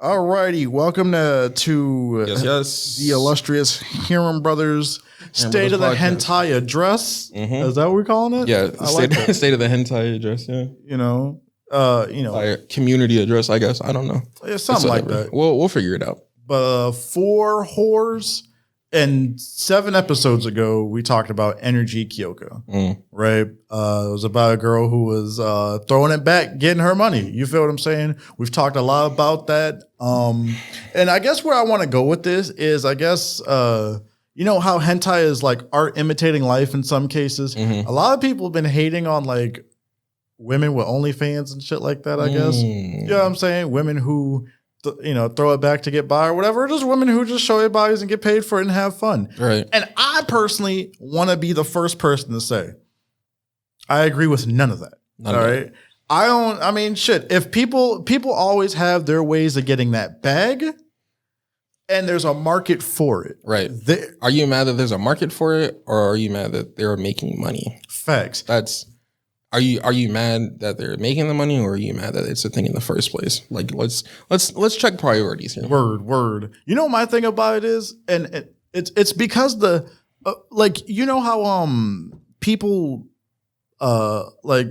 Alrighty, welcome to the illustrious Harem Brothers State of the Hentai Address. Is that what we're calling it? Yeah, state of the Hentai Address. Yeah, community address. I guess I don't know. Yeah, something like that. We'll figure it out. But 4 whores and 7 episodes ago, we talked about Energy Kyoka, right? It was about a girl who was throwing it back, getting her money. You feel what I'm saying? We've talked a lot about that. And I guess where I want to go with this is, I guess, you know how hentai is like art imitating life in some cases? A lot of people have been hating on like women with OnlyFans and shit like that, I guess. You know what I'm saying? Women who throw it back to get by or whatever. Just women who just show their bodies and get paid for it and have fun. Right. And I personally want to be the first person to say, I agree with none of that. All right. I mean, shit. If people always have their ways of getting that bag and there's a market for it. Right. Are you mad that there's a market for it, or are you mad that they're making money? Facts. Are you mad that they're making the money, or are you mad that it's a thing in the first place? Like, let's check priorities here. Word. You know what my thing about it is, and it's because the how people like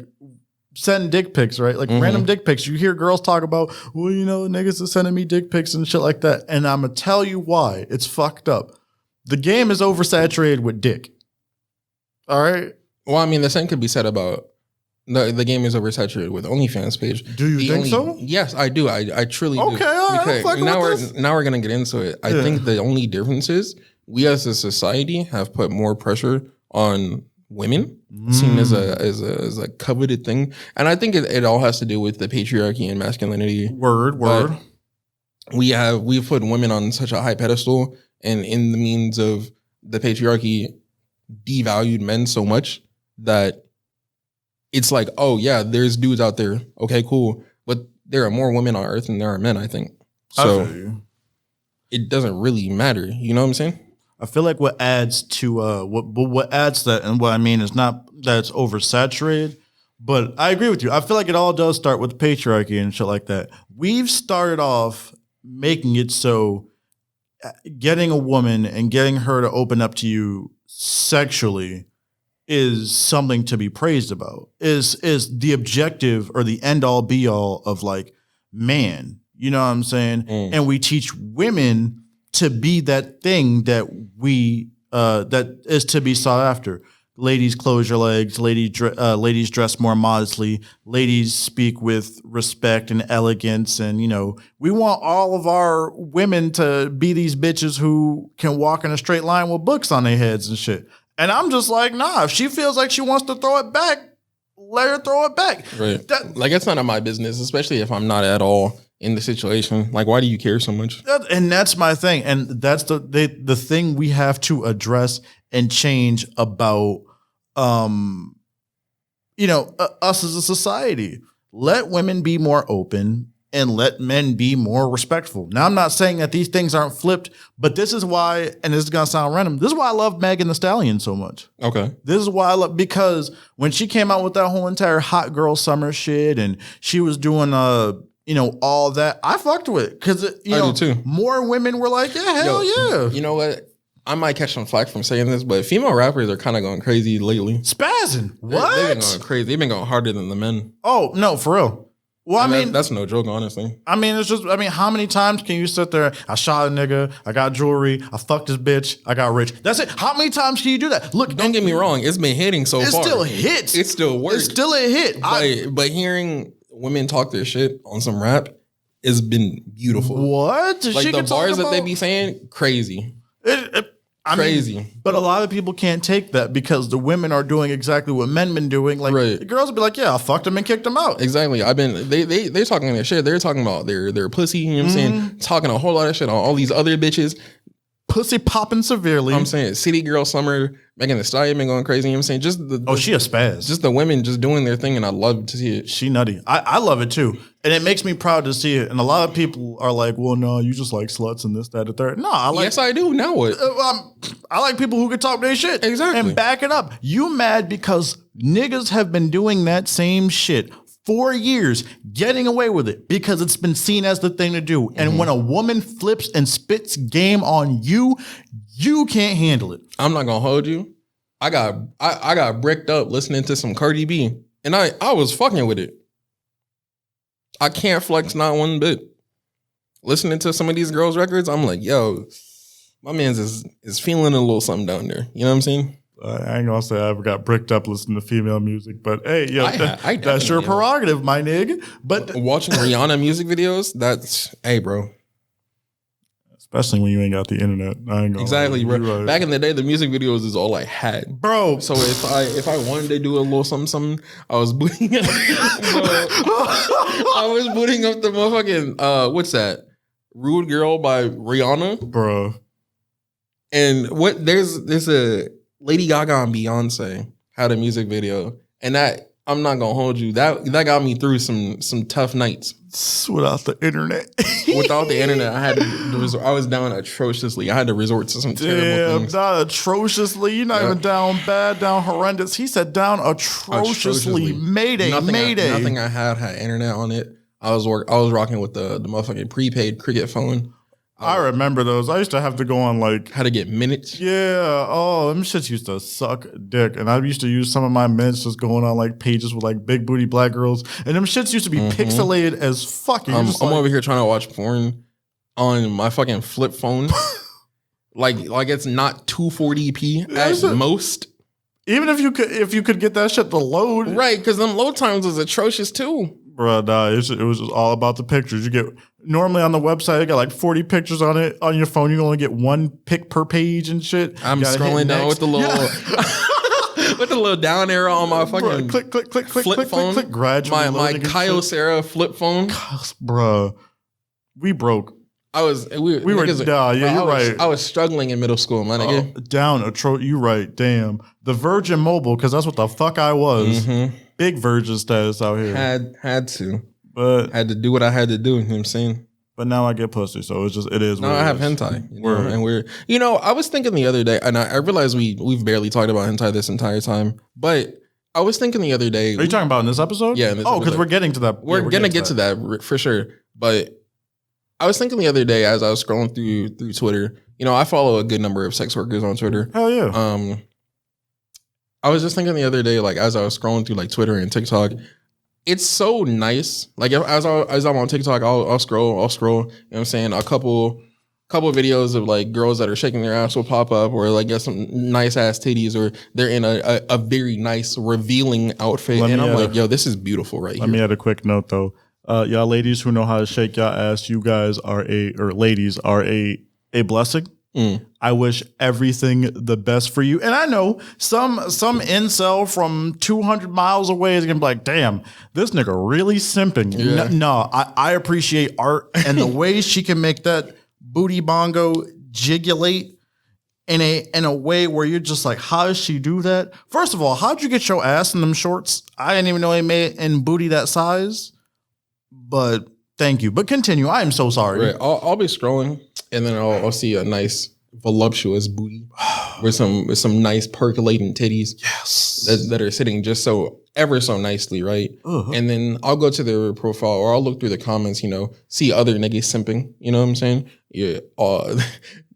send dick pics, right? Like random dick pics. You hear girls talk about, well, niggas are sending me dick pics and shit like that. And I'm gonna tell you why it's fucked up. The game is oversaturated with dick. All right. Well, I mean, the same could be said about. The game is oversaturated with OnlyFans page. Do you think so? Yes, I do. I truly do. Okay, all right. Now we're gonna get into it. I think the only difference is we as a society have put more pressure on women, seen as a coveted thing, and I think it all has to do with the patriarchy and masculinity. Word. We've put women on such a high pedestal, and in the means of the patriarchy, devalued men so much that. It's like, oh yeah, there's dudes out there. Okay, cool. But there are more women on Earth than there are men, I think. So it doesn't really matter. You know what I'm saying? I feel like what adds to what adds to that, and what I mean is not that it's oversaturated, but I agree with you. I feel like it all does start with patriarchy and shit like that. We've started off making it so getting a woman and getting her to open up to you sexually is something to be praised about, is the objective or the end all be all of like, man, you know what I'm saying? And we teach women to be that thing that that is to be sought after. Ladies, close your legs. Ladies dress more modestly. Ladies speak with respect and elegance. And, we want all of our women to be these bitches who can walk in a straight line with books on their heads and shit. And I'm just like, nah, if she feels like she wants to throw it back, let her throw it back. Right. It's none of my business, especially if I'm not at all in the situation. Like, why do you care so much? And that's my thing. And that's the thing we have to address and change about, us as a society. Let women be more open and let men be more respectful. Now, I'm not saying that these things aren't flipped, but this is why, and this is going to sound random, this is why I love Megan Thee Stallion so much. Okay. This is why I love, because when she came out with that whole entire hot girl summer shit and she was doing, all that, I fucked with it. Because, I do too. More women were like, yeah, hell yeah. You know what? I might catch some flack from saying this, but female rappers are kind of going crazy lately. Spazzing. What? They've been going crazy. They've been going harder than the men. Oh, no, for real. Well, I mean, that's no joke, honestly. I mean, how many times can you sit there? I shot a nigga. I got jewelry. I fucked this bitch. I got rich. That's it. How many times can you do that? Look, don't get me wrong. It's been hitting so far. It still hits. It still works. It's still a hit. But hearing women talk their shit on some rap has been beautiful. What? Like the bars that they be saying, crazy. Crazy. But a lot of people can't take that because the women are doing exactly what men been doing. Like the girls will be like, yeah, I fucked them and kicked them out. Exactly. They're talking their shit. They're talking about their pussy, you know what I'm saying? Talking a whole lot of shit on all these other bitches. Pussy popping severely. I'm saying City Girl Summer, Megan Thee Stallion been going crazy, you know what I'm saying? She a spaz. Just the women just doing their thing, and I love to see it. She nutty. I love it too. And it makes me proud to see it. And a lot of people are like, well, no, you just like sluts and this, that, the third. No, I like. Yes, I do. Now what? I like people who can talk their shit. Exactly. And back it up. You mad because niggas have been doing that same shit 4 years getting away with it because it's been seen as the thing to do. And when a woman flips and spits game on you, you can't handle it. I'm not gonna hold you. I got bricked up listening to some Cardi B, and I was fucking with it. I can't flex not one bit. Listening to some of these girls' records, I'm like, yo, my man's is feeling a little something down there. You know what I'm saying? I ain't gonna say I ever got bricked up listening to female music, but hey, yo, I that's your prerogative, my nigga. But watching Rihanna music videos, hey, bro. Especially when you ain't got the internet. I ain't gonna exactly, bro. Right. Back in the day, the music videos is all I had, bro. So if I wanted to do a little something, I was booting up. I was booting up the motherfucking what's that? Rude Girl by Rihanna, bro. And there's a Lady Gaga and Beyonce had a music video, and that I'm not gonna hold you. That got me through some tough nights. Without the internet. Without the internet, I was down atrociously. I had to resort to some terrible things. Not atrociously. You're not even down bad, down horrendous. He said down atrociously. Mayday. Nothing I had internet on it. I was rocking with the motherfucking prepaid cricket phone. I remember those. I used to have to go on how to get minutes. Yeah. Oh, them shits used to suck dick. And I used to use some of my minutes just going on pages with big booty black girls. And them shits used to be pixelated as fuck. I'm over here trying to watch porn on my fucking flip phone. like it's not 240p at most. Even if you could get that shit to load. Right, because them load times was atrocious too. Bro, nah, it was just all about the pictures. You get normally on the website, you got 40 pictures on it. On your phone, you only get one pic per page and shit. I'm scrolling down with the little with the little down arrow on my fucking click flip phone. Click. Gradually, my Kyocera flip phone. Bro, we broke. You're right. I was struggling in middle school, my nigga. You right. Damn. The Virgin Mobile, because that's what the fuck I was. Big virgin status out here. Had to. But had to do what I had to do, you know what I'm saying? But now I get pussy, so it is. No, I have hentai. And I was thinking the other day, and I realized we've barely talked about hentai this entire time, but I was thinking the other day. Are you talking about in this episode? Yeah. Because we're getting to that. We're gonna get to that for sure. But I was thinking the other day as I was scrolling through Twitter, I follow a good number of sex workers on Twitter. Hell yeah. I was just thinking the other day, as I was scrolling through Twitter and TikTok, it's so nice. As I'm on TikTok, I'll scroll, you know what I'm saying? A couple videos of girls that are shaking their ass will pop up, or get some nice ass titties, or they're in a very nice revealing outfit. And I'm yo, this is beautiful right here. Let me add a quick note though. Y'all ladies who know how to shake y'all ass, you guys ladies are a blessing. I wish everything the best for you. And I know some incel from 200 miles away is going to be like, damn, this nigga really simping. Yeah. No, I appreciate art and the way she can make that booty bongo jigulate in a way where you're just like, how does she do that? First of all, how'd you get your ass in them shorts? I didn't even know they made it in booty that size. But thank you. But continue. I am so sorry. Right. I'll be scrolling, and then I'll see a nice voluptuous booty with some nice percolating titties. Yes. That are sitting just so ever so nicely, right? Uh-huh. And then I'll go to their profile, or I'll look through the comments, see other niggas simping. You know what I'm saying? Yeah.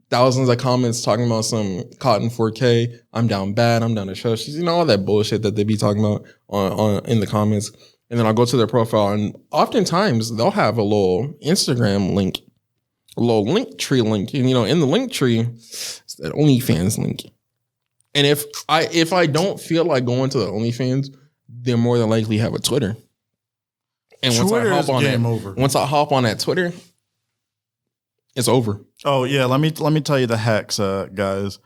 Thousands of comments talking about some cotton 4K. I'm down bad. I'm down atrocious. All that bullshit that they be talking about on in the comments. And then I'll go to their profile, and oftentimes they'll have a little Instagram link, a little link tree link. And, in the link tree, it's that OnlyFans link. And if I don't feel like going to the OnlyFans, they more than likely have a Twitter. And once I hop on that Twitter, it's over. Oh yeah, let me tell you the hacks, guys.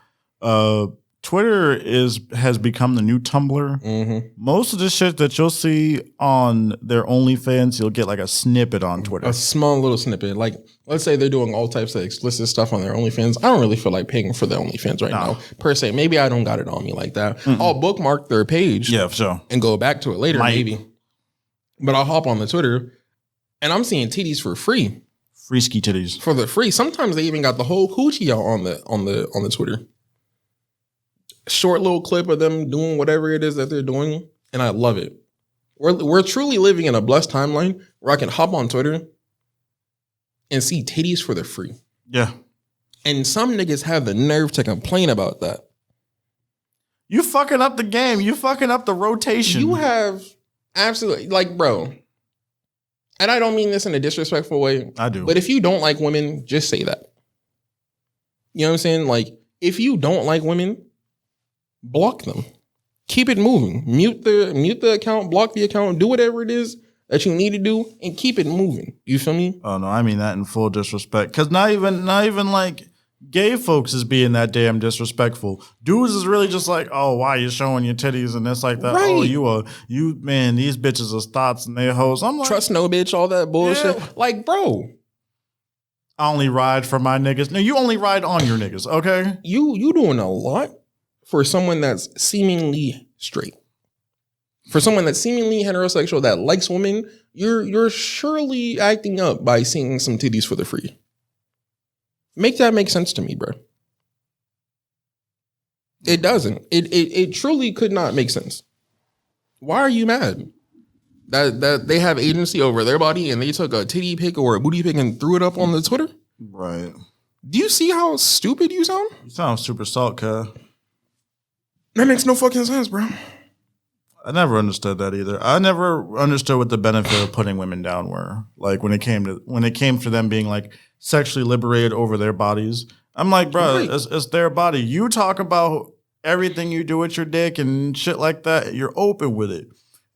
Twitter has become the new Tumblr. Mm-hmm. Most of the shit that you'll see on their OnlyFans, you'll get a snippet on Twitter. A small little snippet. Let's say they're doing all types of explicit stuff on their OnlyFans. I don't really feel like paying for the OnlyFans right now, per se. Maybe I don't got it on me like that. Mm-mm. I'll bookmark their page. Yeah, for sure. And go back to it later, maybe. But I'll hop on the Twitter, and I'm seeing titties for free. Free ski titties. For the free. Sometimes they even got the whole coochie out on the Twitter. Short little clip of them doing whatever it is that they're doing, and I love it. We're truly living in a blessed timeline where I can hop on Twitter and see titties for the free. Yeah. And some niggas have the nerve to complain about that. You fucking up the game. You fucking up the rotation. You have absolutely, like, bro. And I don't mean this in a disrespectful way. I do. But if you don't like women, just say that. You know what I'm saying? Like, if you don't like women, block them. Keep it moving. Mute the account, block the account, do whatever it is that you need to do, and keep it moving. You feel me? Oh no, I mean that in full disrespect. Because not even like gay folks is being that damn disrespectful. Dudes is really just like, oh, why you showing your titties and this like that? Right. Oh, you man, these bitches are thoughts and they hoes. I'm like, trust no bitch, all that bullshit. Yeah. Like, bro, I only ride for my niggas. No, you only ride on your niggas, okay? you doing a lot for someone that's seemingly straight. For someone that's seemingly heterosexual that likes women, you're surely acting up by seeing some titties for the free. Make that make sense to me, bro. It doesn't. It truly could not make sense. Why are you mad? That they have agency over their body and they took a titty pic or a booty pic and threw it up on the Twitter? Right. Do you see how stupid you sound? You sound super salt, cuz. That makes no fucking sense, bro. I never understood that either. I never understood what the benefit of putting women down were. Like when it came to them being like sexually liberated over their bodies. I'm like, bro, Right. it's their body. You talk about everything you do with your dick and shit like that. You're open with it.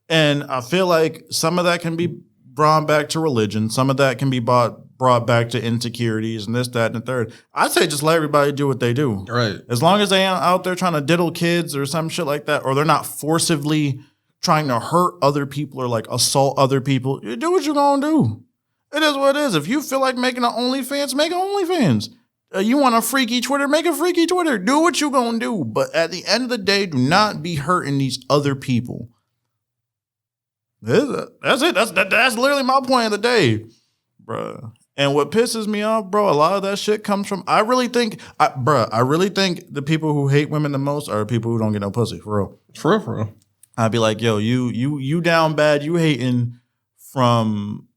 And I feel like some of that can be brought back to religion. Some of that can be brought back to insecurities and this, that, and the third. I'd say just let everybody do what they do. Right. As long as they ain't out there trying to diddle kids or some shit like that, or they're not forcibly trying to hurt other people or like assault other people, you do what you're gonna do. It is what it is. If you feel like making an OnlyFans, make an OnlyFans. You want a freaky Twitter, make a freaky Twitter. Do what you gonna do. But at the end of the day, do not be hurting these other people. That's it. That's literally my point of the day, bruh. And what pisses me off, bro, a lot of that shit comes from. I really think the people who hate women the most are people who don't get no pussy, for real. For real. I'd be like, yo, you down bad. You hating from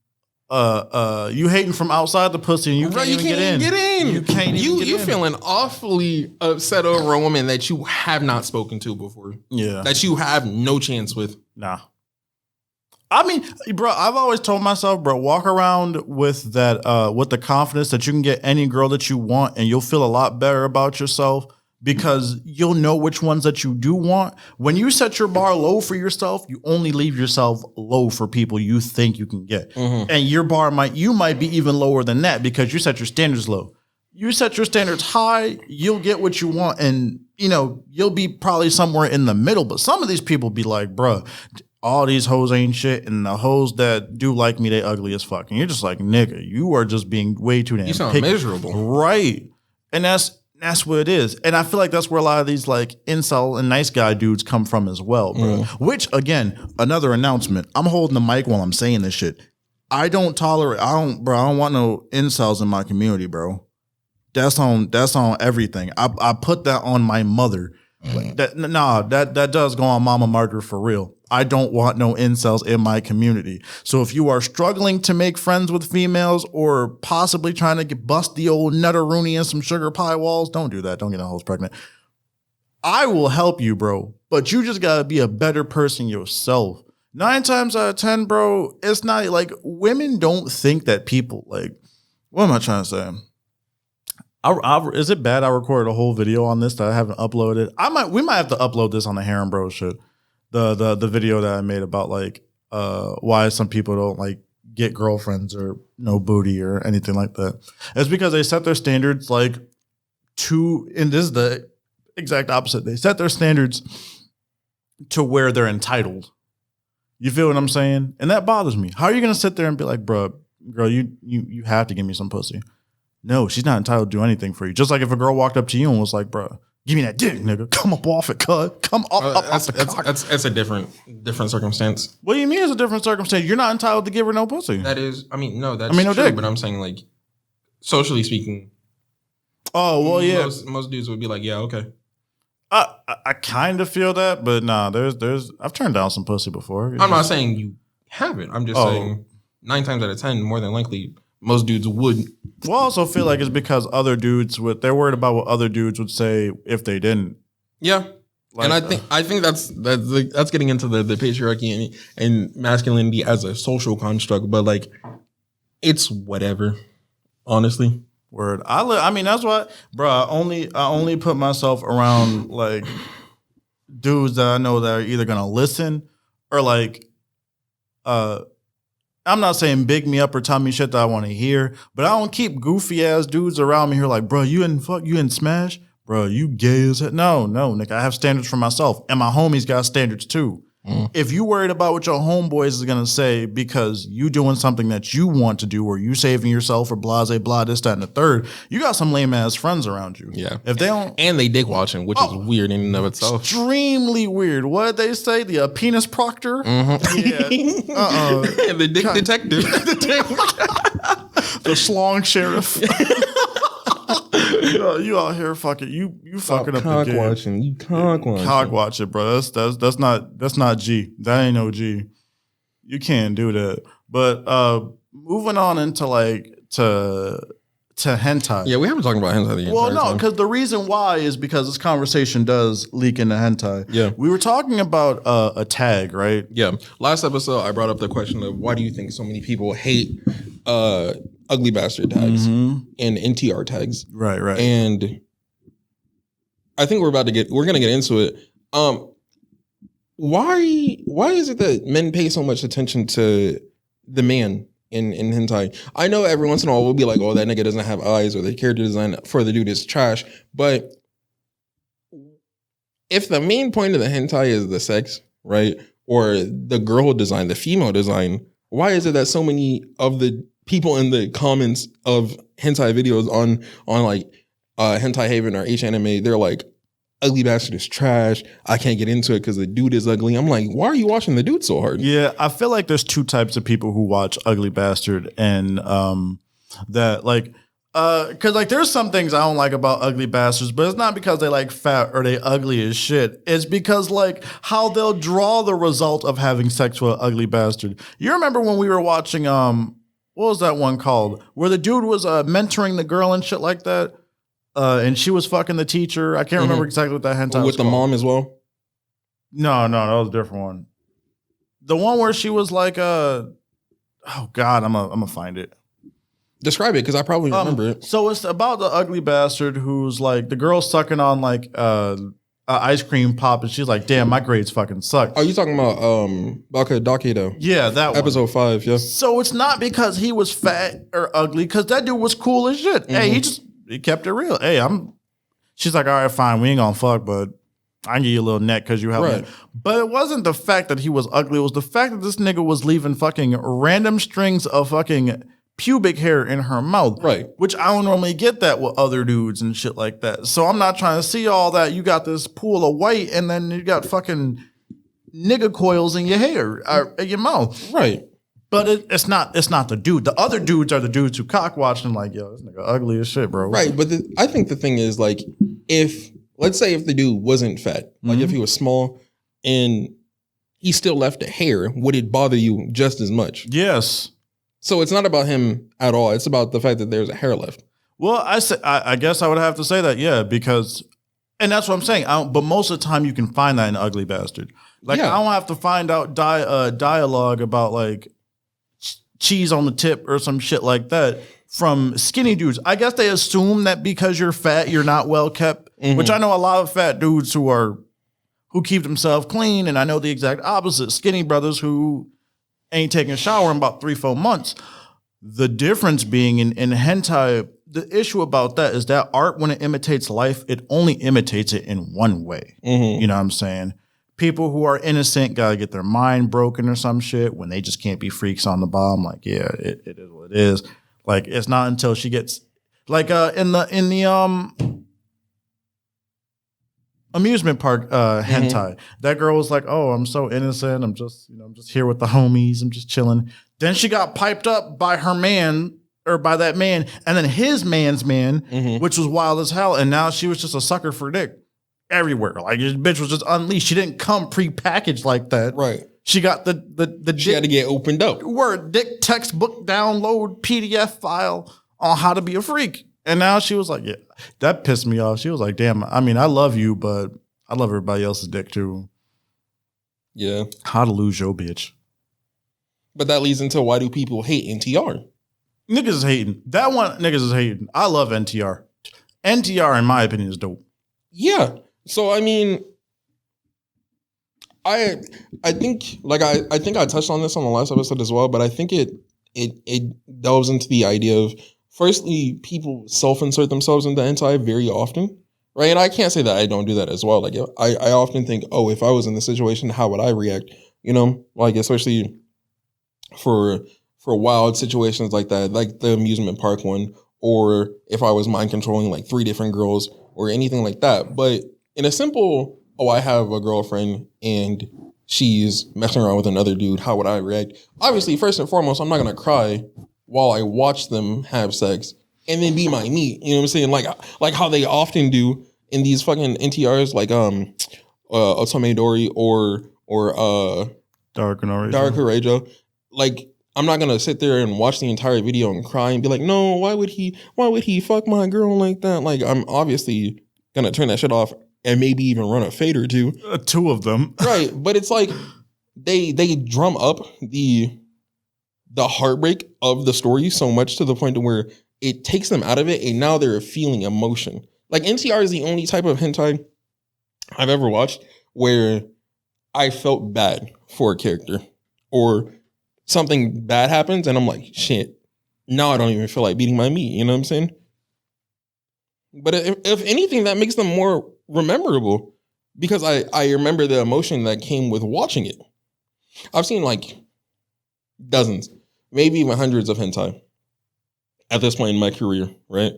outside the pussy, and you can't even get in. You can't even get in. You feeling awfully upset over a woman that you have not spoken to before. Yeah, that you have no chance with. Nah. I mean, bro, I've always told myself, bro, walk around with that, with the confidence that you can get any girl that you want, and you'll feel a lot better about yourself because you'll know which ones that you do want. When you set your bar low for yourself, you only leave yourself low for people you think you can get, and your bar might be even lower than that because you set your standards low. You set your standards high, you'll get what you want, and you'll be probably somewhere in the middle. But some of these people be like, bro, all these hoes ain't shit, and the hoes that do like me, they ugly as fuck. And you're just like, nigga, you are just being way too damn. You sound picky. miserable, right? And that's what it is. And I feel like that's where a lot of these like incel and nice guy dudes come from as well, bro. Which again, another announcement. I'm holding the mic while I'm saying this shit. I don't want no incels in my community, bro. That's on everything. I put that on my mother. Like, that does go on Mama Martyr for real. I don't want no incels in my community. So if you are struggling to make friends with females or possibly trying to bust the old nutteroony and some sugar pie walls, don't do that. Don't get no hoes pregnant. I will help you, bro. But you just gotta be a better person yourself. 9 times out of 10, bro, it's not like women don't think that people like. What am I trying to say? Is it bad I recorded a whole video on this that I haven't uploaded? We might have to upload this on the Harem Bro shit. The video that I made about like why some people don't like get girlfriends or no booty or anything like that. It's because they set their standards like and this is the exact opposite. They set their standards to where they're entitled. You feel what I'm saying? And that bothers me. How are you gonna sit there and be like, girl, you have to give me some pussy? No, she's not entitled to do anything for you. Just like if a girl walked up to you and was like, bro, give me that dick, nigga. Come up off it, cuz. Come up off the cock. That's a different circumstance. What do you mean it's a different circumstance? You're not entitled to give her no pussy. That is, no true, dick. But I'm saying, like, socially speaking. Oh, well, yeah. Most dudes would be like, yeah, okay. I kind of feel that, but nah, there's I've turned down some pussy before. I'm not saying you haven't. I'm just saying 9 times out of 10, more than likely, most dudes would. Well, I also feel like it's because other dudes they're worried about what other dudes would say if they didn't. Yeah. Like, and I think that's getting into the patriarchy and masculinity as a social construct, but like it's whatever, honestly. Word. I mean, that's why, bro. I only put myself around like dudes that I know that are either gonna listen or like, I'm not saying big me up or tell me shit that I want to hear, but I don't keep goofy ass dudes around me who are like, bro, you in Smash, bro, you gay as hell. No, nigga, I have standards for myself, and my homies got standards too. If you worried about what your homeboys is gonna say because you doing something that you want to do or you saving yourself or blase blah this that and the third, you got some lame ass friends around you. Yeah. If they don't, and they dick watching, which is weird in and of itself. Extremely weird. What did they say? The penis proctor. Yeah. The dick detective. The schlong sheriff. You out here fucking you fucking up the game. Watching. You cock watching. Cock watching, bro. That's not G. That ain't no G. You can't do that. But moving on into like to hentai. Yeah, we haven't talked about hentai. Well, no, because the reason why is because this conversation does leak into hentai. Yeah, we were talking about a tag, right? Yeah. Last episode, I brought up the question of why do you think so many people hate ugly bastard tags and NTR tags? Right. And I think we're gonna get into it. Why is it that men pay so much attention to the man in hentai? I know every once in a while we'll be like, oh, that nigga doesn't have eyes or the character design for the dude is trash. But if the main point of the hentai is the sex, right? Or the girl design, the female design, why is it that so many of the people in the comments of hentai videos on like Hentai Haven or H Anime, they're like, ugly bastard is trash. I can't get into it because the dude is ugly. I'm like, why are you watching the dude so hard? Yeah, I feel like there's two types of people who watch Ugly Bastard, and that like because like there's some things I don't like about Ugly Bastards, but it's not because they like fat or they ugly as shit. It's because like how they'll draw the result of having sex with an ugly bastard. You remember when we were watching what was that one called? Where the dude was mentoring the girl and shit like that. And she was fucking the teacher. I can't remember exactly what that hentai was with the called. mom as well? No, that was a different one. The one where she was like, oh God, I'm gonna find it. Describe it, because I probably remember it. So it's about the ugly bastard who's like, the girl's sucking on like ice cream pop, and she's like, damn, my grades fucking suck. Are you talking about Baka Dakedo? Yeah, that one. Episode 5, yeah. So it's not because he was fat or ugly, because that dude was cool as shit. Hey, he kept it real. Hey, she's like, all right, fine, we ain't gonna fuck, but I can give you a little neck because you helped me. But it wasn't the fact that he was ugly. It was the fact that this nigga was leaving fucking random strings of fucking pubic hair in her mouth. Right. Which I don't normally get that with other dudes and shit like that. So I'm not trying to see all that. You got this pool of white and then you got fucking nigga coils in your hair, in your mouth. Right. But it's not the dude. The other dudes are the dudes who cock watch and like, yo, this nigga ugly as shit, bro. Right. But I think the thing is, like, let's say if the dude wasn't fat, like if he was small and he still left the hair, would it bother you just as much? Yes. So it's not about him at all. It's about the fact that there's a hair left. Well, I guess I would have to say that, yeah, because, and that's what I'm saying. But most of the time you can find that in Ugly Bastard. Like, I don't have to find out dialogue about like cheese on the tip or some shit like that from skinny dudes. I guess they assume that because you're fat, you're not well kept, which I know a lot of fat dudes who keep themselves clean, and I know the exact opposite, skinny brothers who ain't taking a shower in about 3-4 months. The difference being in hentai, the issue about that is that art, when it imitates life, it only imitates it in one way. You know what I'm saying? People who are innocent gotta get their mind broken or some shit when they just can't be freaks on the bomb. Like, yeah, it is what it is. Like, it's not until she gets like in the amusement park hentai, that girl was like, oh, I'm so innocent. I'm just here with the homies. I'm just chilling. Then she got piped up by her man or by that man, and then his man's man, which was wild as hell. And now she was just a sucker for dick. everywhere. Like this bitch was just unleashed. She didn't come pre-packaged like that. Right. She got the She had to get opened up. Word dick textbook download PDF file on how to be a freak. And now she was like, yeah, that pissed me off. She was like, damn, I mean, I love you, but I love everybody else's dick too. Yeah. How to lose your bitch. But that leads into why do people hate NTR? Niggas is hating. That one, niggas is hating. I love NTR. NTR, in my opinion, is dope. Yeah. So, I mean, I think like I think I touched on this on the last episode as well, but I think it delves into the idea of firstly, people self-insert themselves into hentai very often, right? And I can't say that I don't do that as well. Like I often think, oh, if I was in the situation, how would I react? You know, like especially for wild situations like that, like the amusement park one, or if I was mind controlling like 3 different girls or anything like that. But in a simple, oh, I have a girlfriend and she's messing around with another dude, how would I react? Obviously, first and foremost, I'm not going to cry while I watch them have sex and then be my meat. You know what I'm saying? Like how they often do in these fucking NTRs, like Otome Dori or Dark Courageous. Like, I'm not gonna sit there and watch the entire video and cry and be like, no, why would he fuck my girl like that? Like, I'm obviously gonna turn that shit off and maybe even run a fade or two. 2 of them. Right. But it's like they drum up the heartbreak of the story so much to the point to where it takes them out of it and now they're feeling emotion. Like NTR is the only type of hentai I've ever watched where I felt bad for a character or something bad happens and I'm like, shit, now I don't even feel like beating my meat. You know what I'm saying? But if anything, that makes them more memorable because I remember the emotion that came with watching it. I've seen like dozens, maybe even hundreds of hentai at this point in my career, right?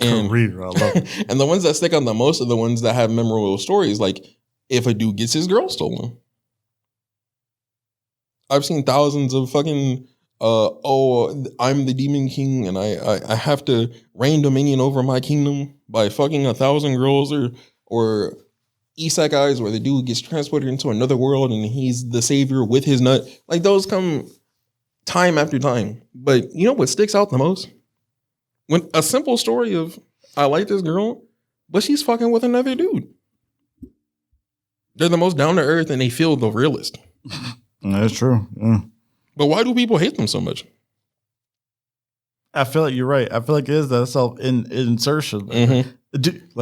And, career, I love it. And the ones that stick out the most are the ones that have memorable stories, like if a dude gets his girl stolen. I've seen thousands of fucking, I'm the demon king and I have to reign dominion over my kingdom by fucking 1,000 girls or isekais where the dude gets transported into another world and he's the savior with his nut. Like those come time after time. But you know what sticks out the most? When a simple story of, I like this girl, but she's fucking with another dude. They're the most down to earth and they feel the realest. That's true. Yeah. But why do people hate them so much? I feel like you're right. I feel like it is that self-insertion. Mm-hmm.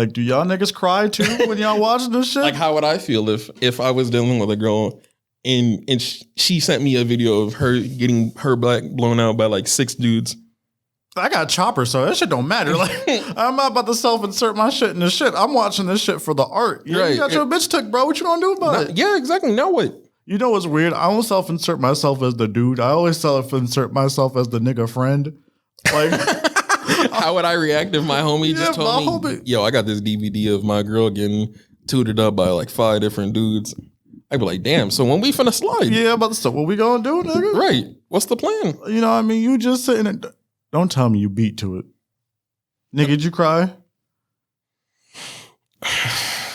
Do y'all niggas cry too when y'all watching this shit? Like, how would I feel if I was dealing with a girl and she sent me a video of her getting her back blown out by like 6 dudes? I got Chopper, so that shit don't matter. Like, I'm not about to self-insert my shit in this shit. I'm watching this shit for the art. You got your bitch took, bro. What you gonna do about it? Yeah, exactly. Now what? You know what's weird? I don't self-insert myself as the dude. I always self-insert myself as the nigga friend. Like, how would I react if my homie just told me, yo, I got this DVD of my girl getting tutored up by like 5 different dudes? I'd be like, damn, so when we finna slide? Yeah, but so what we gonna do, nigga? Right. What's the plan? You know what I mean? You just sitting there. Don't tell me you beat to it. Nigga, did you cry?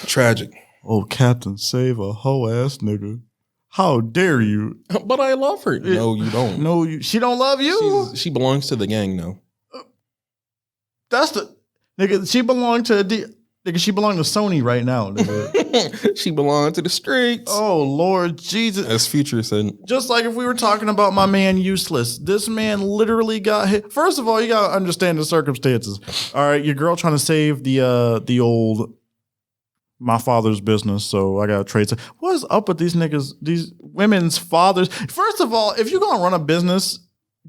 Tragic. Oh, Captain, save a hoe ass nigga. How dare you? But I love her. No, you don't. No, she don't love you. She belongs to the gang now. That's the nigga. She belonged to nigga. She belonged to Sony right now, nigga. She belonged to the streets. Oh Lord Jesus. As Future said. Just like if we were talking about my man Useless. This man literally got hit. First of all, you gotta understand the circumstances. All right, your girl trying to save the old my father's business, so I gotta trade. What's up with these niggas, these women's fathers? First of all, if you're gonna run a business,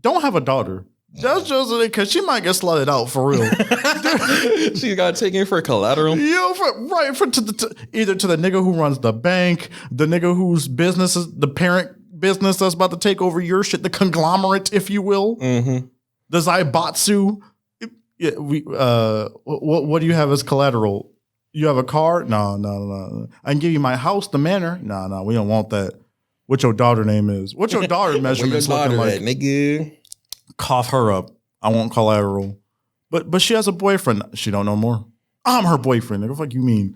don't have a daughter. That's just because she might get slutted out for real. She got taken for collateral. Either to the nigga who runs the bank, the nigga whose business is the parent business that's about to take over your shit, the conglomerate, if you will. Mm-hmm. The Zaibatsu. Yeah, what do you have as collateral? You have a car? No. I can give you my house, the manor. No, we don't want that. What your daughter name is? What your daughter measurements looking like? At, nigga? Cough her up. I want collateral. But she has a boyfriend. She don't know more. I'm her boyfriend. Nigga, fuck you mean?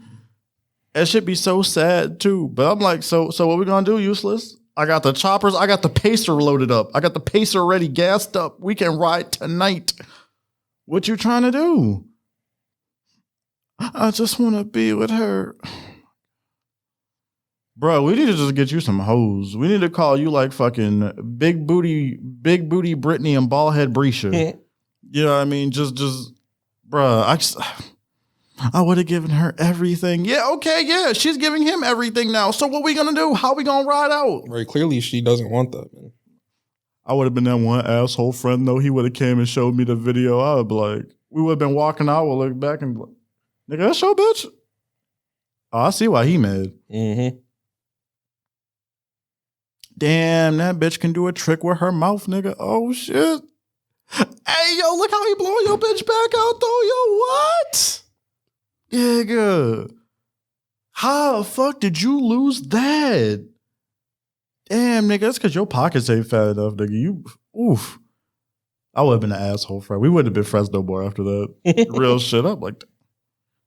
That should be so sad too. But I'm like, so what we gonna do, useless? I got the choppers. I got the pacer loaded up. I got the pacer already gassed up. We can ride tonight. What you trying to do? I just want to be with her. Bro, we need to just get you some hoes. We need to call you like fucking big booty Brittany and bald head Brescia. You know what I mean? Just, bro, I would have given her everything. Yeah, okay, yeah, she's giving him everything now. So what we gonna do? How we gonna ride out? Right, clearly she doesn't want that, man. I would have been that one asshole friend though. He would have came and showed me the video. I would be like, we would have been walking out. We'll look back and be like, nigga, that's your bitch. Oh, I see why he mad. Mm-hmm. Damn, that bitch can do a trick with her mouth, nigga. Oh shit. Hey, yo, look how he blowing your bitch back out though. Yo, what? Nigga. How the fuck did you lose that? Damn, nigga, that's because your pockets ain't fat enough, nigga. Oof. I would have been an asshole friend. We would have been friends no more after that. Real shit up like that.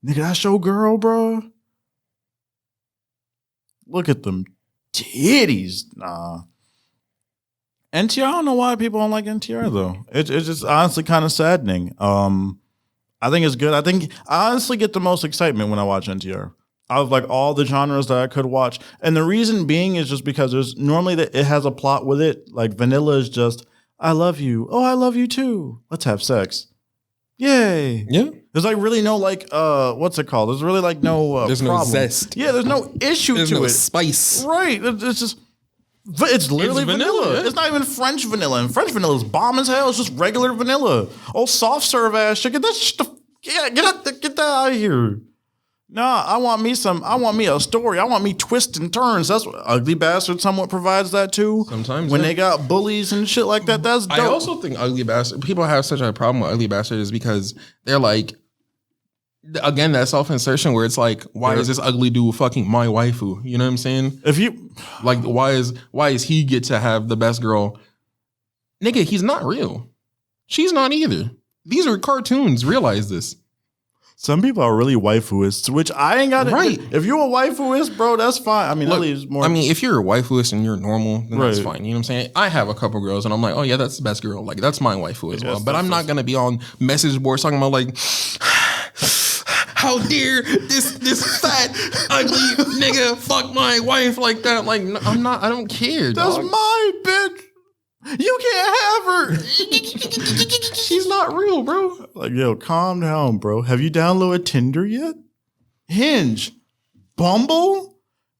Nigga, that's your girl, bro. Look at them titties. Nah. NTR, I don't know why people don't like NTR though. It's just honestly kind of saddening. I think it's good. I honestly get the most excitement when I watch NTR. Out of like all the genres that I could watch. And the reason being is just because there's normally that it has a plot with it. Like vanilla is just, I love you. Oh, I love you too. Let's have sex. Yay. Yeah. There's like really no like, what's it called? There's really like no there's problem. no zest. Yeah, there's no issue there's to no it. Spice. Right. It's just, it's literally vanilla. Yeah. It's not even French vanilla. And French vanilla is bomb as hell. It's just regular vanilla. Oh, soft serve ass shit. Get that shit. Get that out of here. Nah, I want me a story. I want me twists and turns. That's what Ugly Bastard somewhat provides that too. Sometimes when they got bullies and shit like that, that's dope. I also think Ugly Bastard, people have such a problem with Ugly Bastard is because they're like, again, that self-insertion where it's like, why is this ugly dude fucking my waifu? You know what I'm saying? If you like, why is he get to have the best girl? Nigga, he's not real. She's not either. These are cartoons. Realize this. Some people are really waifuists, which I ain't got. Right. If you're a waifuist, bro, that's fine. I mean, look, that leaves more. I mean, if you're a waifuist and you're normal, then that's Right. fine. You know what I'm saying? I have a couple girls and I'm like, oh yeah, that's the best girl. Like, that's my waifu as well. Yes, But I'm not going to be on message boards talking about like, how dare this fat, ugly nigga fuck my wife like that. Like, no, I'm not, I don't care. That's dog. my bitch. You can't have her. She's not real, bro. Like, yo, calm down, bro. Have you downloaded Tinder yet? Hinge, Bumble,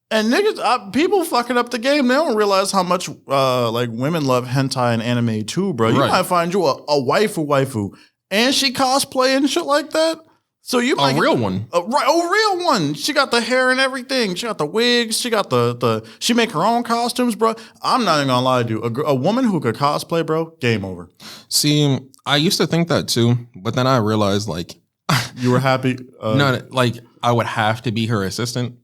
and niggas. People fucking up the game. They don't realize how much like women love hentai and anime too, bro. You Right. might find you a waifu, and she cosplay and shit like that. So you might A real one. A real one. She got the hair and everything. She got the wigs. She got the she make her own costumes, bro. I'm not even gonna lie to you. A woman who could cosplay, bro, game over. See, I used to think that too, but then I realized like, You were happy. no, like I would have to be her assistant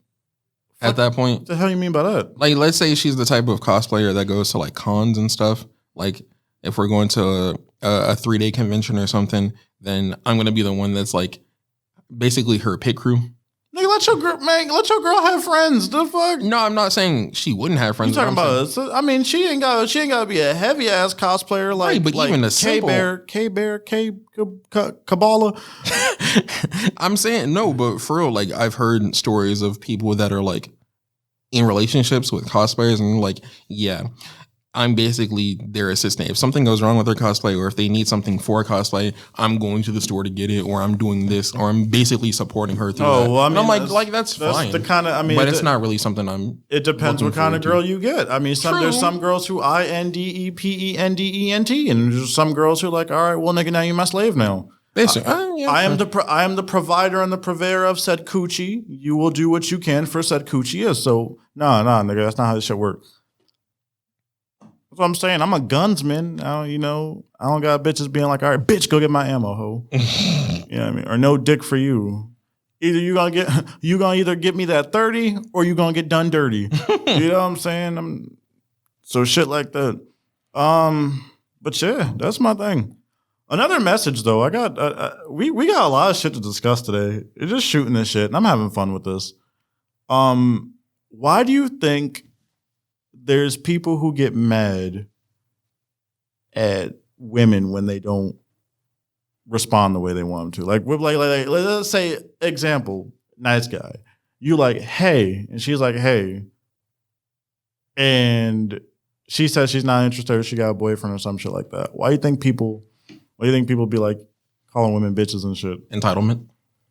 at that point. What the hell you mean by that? Like, let's say she's the type of cosplayer that goes to like cons and stuff. Like, if we're going to a 3-day convention or something, then I'm gonna be the one that's like basically her pit crew. Nigga, let your girl have friends. The fuck? No, I'm not saying she wouldn't have friends. You talking about? I mean, she ain't got to be a heavy ass cosplayer like, Right, but like even a Kabbalah. I'm saying no, but for real, like I've heard stories of people that are like in relationships with cosplayers and like, yeah, I'm basically their assistant. If something goes wrong with their cosplay or if they need something for a cosplay, I'm going to the store to get it, or I'm doing this, or I'm basically supporting her through that. Well, I And mean, I'm like that's fine. The kind of, I mean, but it's not really something I'm. It depends what kind of girl you get. I mean, True. there's some girls who INDEPENDENT, and there's some girls who are like, all right, well, nigga, now you're my slave now. Basically, yeah, I am the provider and the purveyor of said coochie. You will do what you can for said coochie. Yeah, so nah, nigga, that's not how this shit work. That's what I'm saying. I'm a gunsman. I don't got bitches being like, all right, bitch, go get my ammo, ho. You know what I mean? Or no dick for you. Either you gonna get me that 30 or you gonna get done dirty. You know what I'm saying? So shit like that. But yeah, that's my thing. Another message though, I got we got a lot of shit to discuss today. It's just shooting this shit, and I'm having fun with this. Why do you think there's people who get mad at women when they don't respond the way they want them to? Like, let's say, example, nice guy. You like, hey, and she's like, hey, and she says she's not interested, or she got a boyfriend or some shit like that. Why do you think people be like calling women bitches and shit? Entitlement.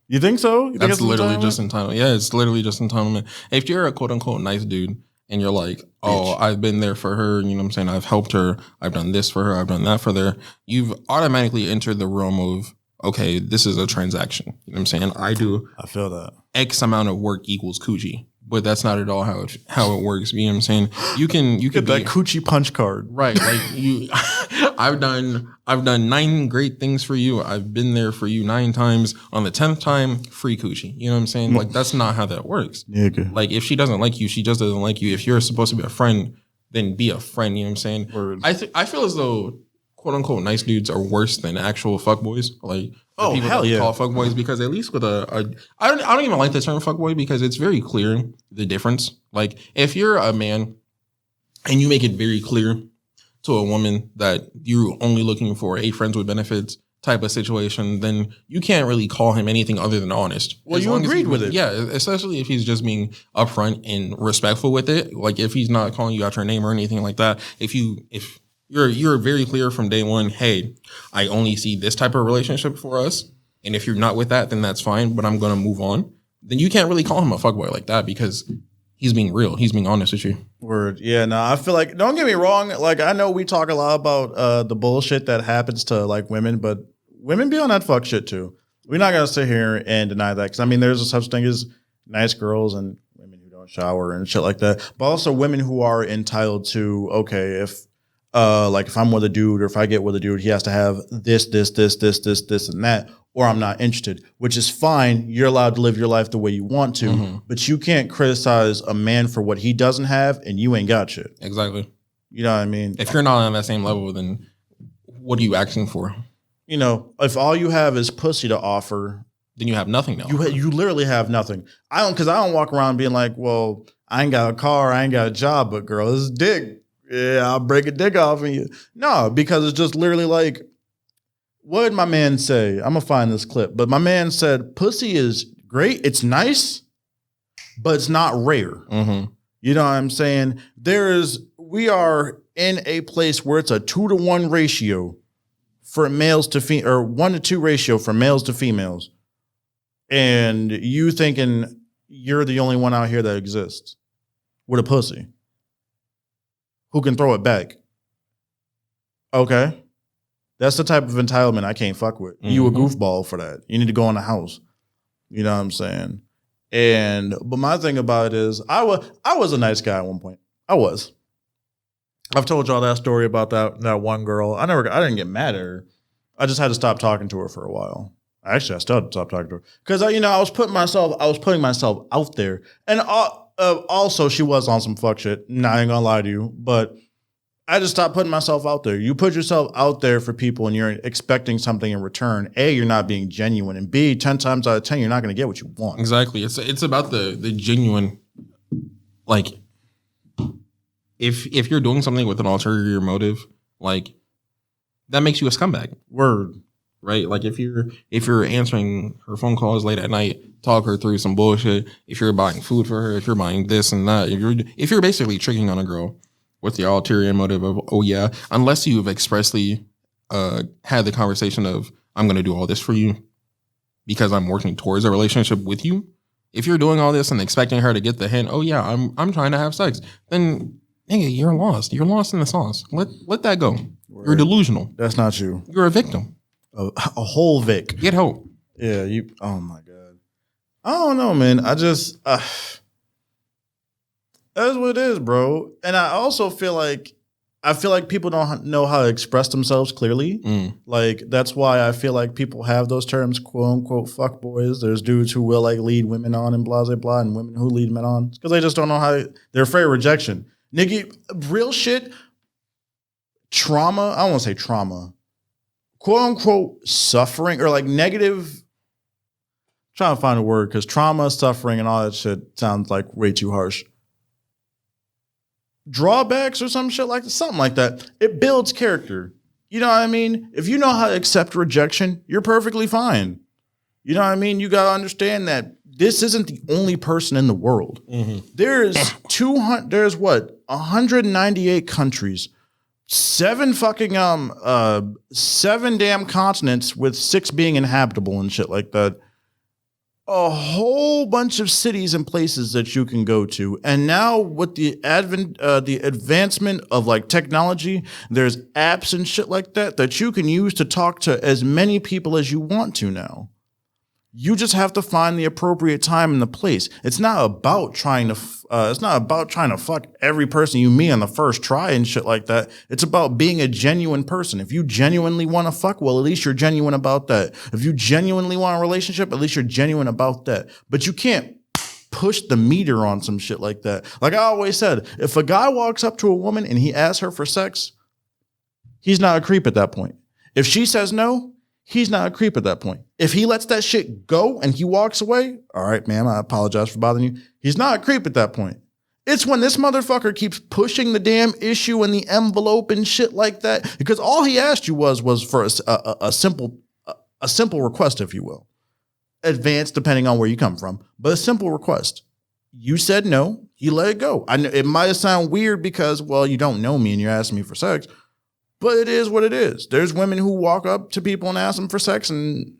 You think so? You think That's literally just entitlement. Yeah, it's literally just entitlement. If you're a quote unquote nice dude and you're like, oh, I've been there for her, you know what I'm saying? I've helped her. I've done this for her. I've done that for her. You've automatically entered the realm of, okay, this is a transaction. You know what I'm saying? I feel that. X amount of work equals coochie. But that's not at all how it works. You know what I'm saying? You get that coochie punch card. Right. Like I've done 9 great things for you. I've been there for you 9 times. On the 10th time, free coochie. You know what I'm saying? Like that's not how that works. Nigga. Like if she doesn't like you, she just doesn't like you. If you're supposed to be a friend, then be a friend. You know what I'm saying? Word. I feel as though quote unquote nice dudes are worse than actual fuckboys. Like people hell yeah, call fuckboys, because at least with I don't even like the term fuckboy, because it's very clear the difference. Like if you're a man and you make it very clear to a woman that you're only looking for a friends with benefits type of situation, then you can't really call him anything other than honest. Well, you agreed with it. Yeah, especially if he's just being upfront and respectful with it. Like if he's not calling you out your name or anything like that. If you're very clear from day one, hey, I only see this type of relationship for us. And if you're not with that, then that's fine, but I'm going to move on. Then you can't really call him a fuckboy like that, because he's being real. He's being honest with you. Word. Yeah, no, I feel like, don't get me wrong. Like, I know we talk a lot about the bullshit that happens to like women, but women be on that fuck shit too. We're not going to sit here and deny that. Cause I mean, there's a such thing as nice girls and women who don't shower and shit like that. But also women who are entitled to, okay, if I'm with a dude, or if I get with a dude, he has to have this, and that, or I'm not interested, which is fine. You're allowed to live your life the way you want to, but you can't criticize a man for what he doesn't have and you ain't got shit. Exactly. You know what I mean? If you're not on that same level, then what are you asking for? You know, if all you have is pussy to offer, then you have nothing now. You literally have nothing. I don't walk around being like, well, I ain't got a car, I ain't got a job, but girl, this is dick. Yeah, I'll break a dick off of you. No, because it's just literally like, what did my man say? I'm going to find this clip. But my man said, pussy is great. It's nice, but it's not rare. Mm-hmm. You know what I'm saying? We are in a place where it's a 2-to-1 ratio for males to females, or 1-to-2 ratio for males to females. And you thinking you're the only one out here that exists with a pussy who can throw it back. Okay. That's the type of entitlement I can't fuck with. Mm-hmm. You a goofball for that. You need to go in the house. You know what I'm saying? But my thing about it is I was a nice guy at one point. I was. I've told y'all that story about that one girl. I didn't get mad at her. I just had to stop talking to her for a while. Actually, I still had to stop talking to her. Because I was putting myself out there. And also, she was on some fuck shit. Nah, I ain't gonna lie to you, but I just stopped putting myself out there. You put yourself out there for people and you're expecting something in return. A, you're not being genuine, and B, 10 times out of 10, you're not gonna get what you want. Exactly. It's about the genuine. Like, if you're doing something with an ulterior motive, like that makes you a scumbag. Word. Right? Like if you're answering her phone calls late at night, talk her through some bullshit, if you're buying food for her, if you're buying this and that, if you're basically tricking on a girl with the ulterior motive of, oh yeah, unless you've expressly had the conversation of, I'm going to do all this for you because I'm working towards a relationship with you. If you're doing all this and expecting her to get the hint, oh yeah, I'm trying to have sex, then nigga, you're lost. You're lost in the sauce. Let that go. Word. You're delusional. That's not you. You're a victim. A whole Vic. Get help. Yeah, oh my God. I don't know, man. I just, that's what it is, bro. And I also feel like people don't know how to express themselves clearly. Like, that's why I feel like people have those terms, quote unquote, fuck boys. There's dudes who will like lead women on and blah, blah, blah, and women who lead men on. Because they just don't know how, they're afraid of rejection. Nigga, real shit, trauma, I don't want to say trauma, quote unquote suffering or like negative, trying to find a word because trauma, suffering, and all that shit sounds like way too harsh. Drawbacks or some shit like that, something like that. It builds character. You know what I mean? If you know how to accept rejection, you're perfectly fine. You know what I mean? You got to understand that this isn't the only person in the world. There's 198 countries, 7 damn continents with 6 being inhabitable and shit like that. A whole bunch of cities and places that you can go to. And now with the advancement of like technology, there's apps and shit like that you can use to talk to as many people as you want to now. You just have to find the appropriate time and the place. It's not about trying to fuck every person you meet on the first try and shit like that. It's about being a genuine person. If you genuinely want to fuck, well, at least you're genuine about that. If you genuinely want a relationship, at least you're genuine about that. But you can't push the meter on some shit like that. Like I always said, if a guy walks up to a woman and he asks her for sex, he's not a creep at that point. If she says no, he's not a creep at that point. If he lets that shit go and he walks away, all right, ma'am, I apologize for bothering you. He's not a creep at that point. It's when this motherfucker keeps pushing the damn issue in the envelope and shit like that, because all he asked you was for a simple request, if you will. Advanced depending on where you come from, but a simple request. You said no, he let it go. I know it might sound weird because, well, you don't know me and you're asking me for sex. But it is what it is. There's women who walk up to people and ask them for sex, and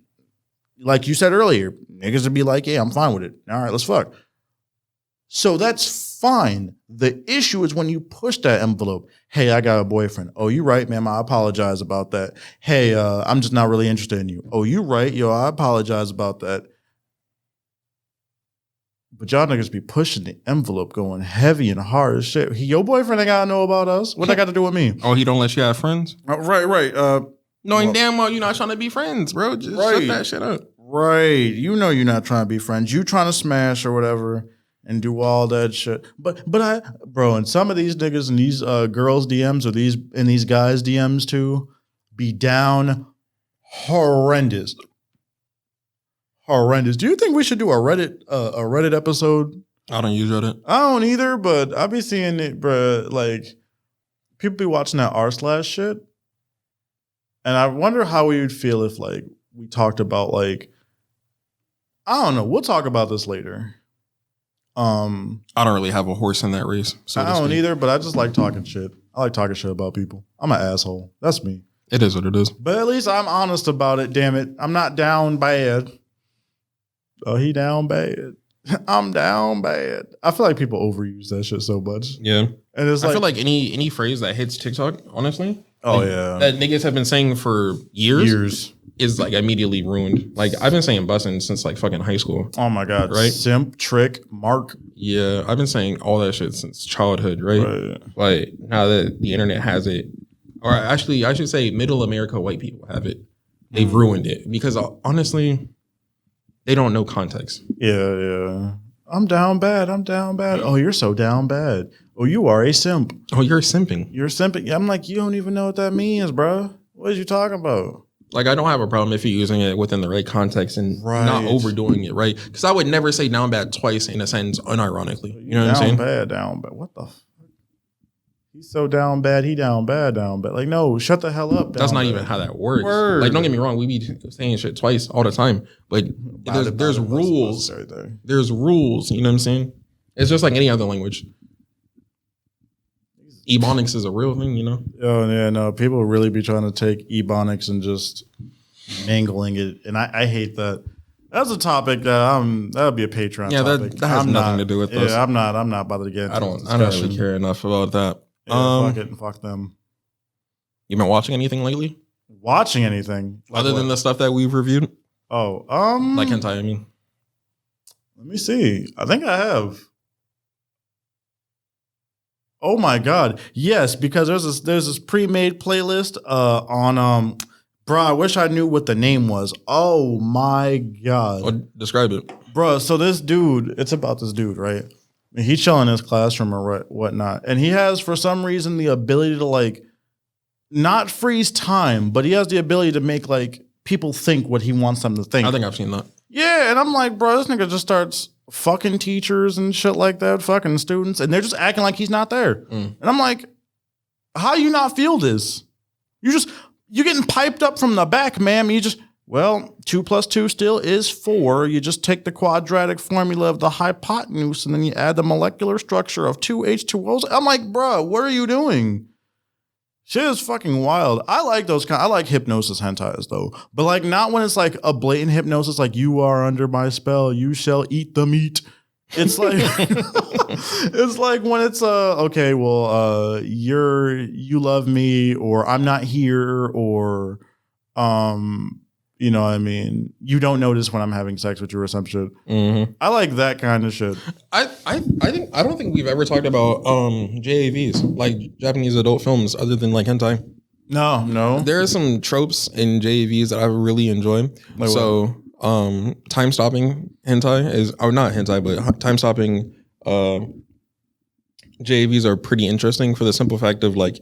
like you said earlier, niggas would be like, yeah, I'm fine with it. All right, let's fuck. So that's fine. The issue is when you push that envelope. Hey, I got a boyfriend. Oh, you right, ma'am. I apologize about that. Hey, I'm just not really interested in you. Oh, you right. Yo, I apologize about that. But y'all niggas be pushing the envelope, going heavy and hard as shit. Your boyfriend ain't gotta know about us. What that got to do with me? Oh, he don't let you have friends? Right. Knowing damn well you're not trying to be friends, bro. Just shut that shit up. Right. You know you're not trying to be friends. You trying to smash or whatever and do all that shit. But and some of these niggas in these girls' DMs or these guys' DMs too be down horrendous. Horrendous. Do you think we should do a Reddit episode? I don't use Reddit. I don't either, but I be seeing it, bro. Like people be watching that r/ shit, and I wonder how we would feel if like we talked about like I don't know. We'll talk about this later. I don't really have a horse in that race. So I don't either, but I just like talking shit. I like talking shit about people. I'm an asshole. That's me. It is what it is. But at least I'm honest about it. Damn it, I'm not down bad. Oh, he down bad. I'm down bad. I feel like people overuse that shit so much. Yeah. And it's like, I feel like any phrase that hits TikTok, honestly. Oh, like, yeah. That niggas have been saying for years is like immediately ruined. Like I've been saying bussin' since like fucking high school. Oh my God. Right? Simp, trick, mark. Yeah. I've been saying all that shit since childhood, right? Like now that the internet has it, or actually I should say middle America white people have it. They've ruined it because honestly, they don't know context. Yeah. I'm down bad. Oh, you're so down bad. Oh, you are a simp. Oh, you're simping. You're simping. I'm like, you don't even know what that means, bro. What are you talking about? Like, I don't have a problem if you're using it within the right context and not overdoing it, right? Because I would never say down bad twice in a sentence unironically. You know what I'm saying? Down bad. What the fuck? He's so down bad, he down bad. Like, no, shut the hell up. That's not even how that works. Like, don't get me wrong, we be saying shit twice all the time, but there's rules. There's rules, you know what I'm saying? It's just like any other language. Ebonics is a real thing, you know? Oh, yeah, no, people really be trying to take Ebonics and just mangling it, and I hate that. That's a topic that would be a Patreon topic. That has nothing to do with this. Yeah, I'm not bothered to get into I don't really care enough about that. Yeah, fuck it and fuck them. You been watching anything lately? Watching anything? Like other than the stuff that we've reviewed? Oh, like hentai, I mean. Let me see. I think I have. Oh my God. Yes, because there's this pre-made playlist on bro, I wish I knew what the name was. Oh my God. Oh, describe it. Bro, so this dude, it's about this dude, right? He's chilling in his classroom or whatnot. And he has, for some reason, the ability to like not freeze time, but he has the ability to make like people think what he wants them to think. I think I've seen that. Yeah, and I'm like, bro, this nigga just starts fucking teachers and shit like that, fucking students, and they're just acting like he's not there. And I'm like, how you not feel this? You're getting piped up from the back, ma'am. 2 plus 2 still is 4. You just take the quadratic formula of the hypotenuse and then you add the molecular structure of 2 H2Os. I'm like, bro, what are you doing? Shit is fucking wild. I like I like hypnosis hentais though, but like not when it's like a blatant hypnosis, like you are under my spell, you shall eat the meat. It's like it's like when it's okay, well, you love me, or I'm not here, or you know what I mean, you don't notice when I'm having sex with you or some shit. I like that kind of shit. I don't think we've ever talked about JAVs, like Japanese adult films, other than like hentai. No. There are some tropes in JAVs that I really enjoy. Like so time stopping hentai is, or not hentai, but time stopping JAVs are pretty interesting for the simple fact of like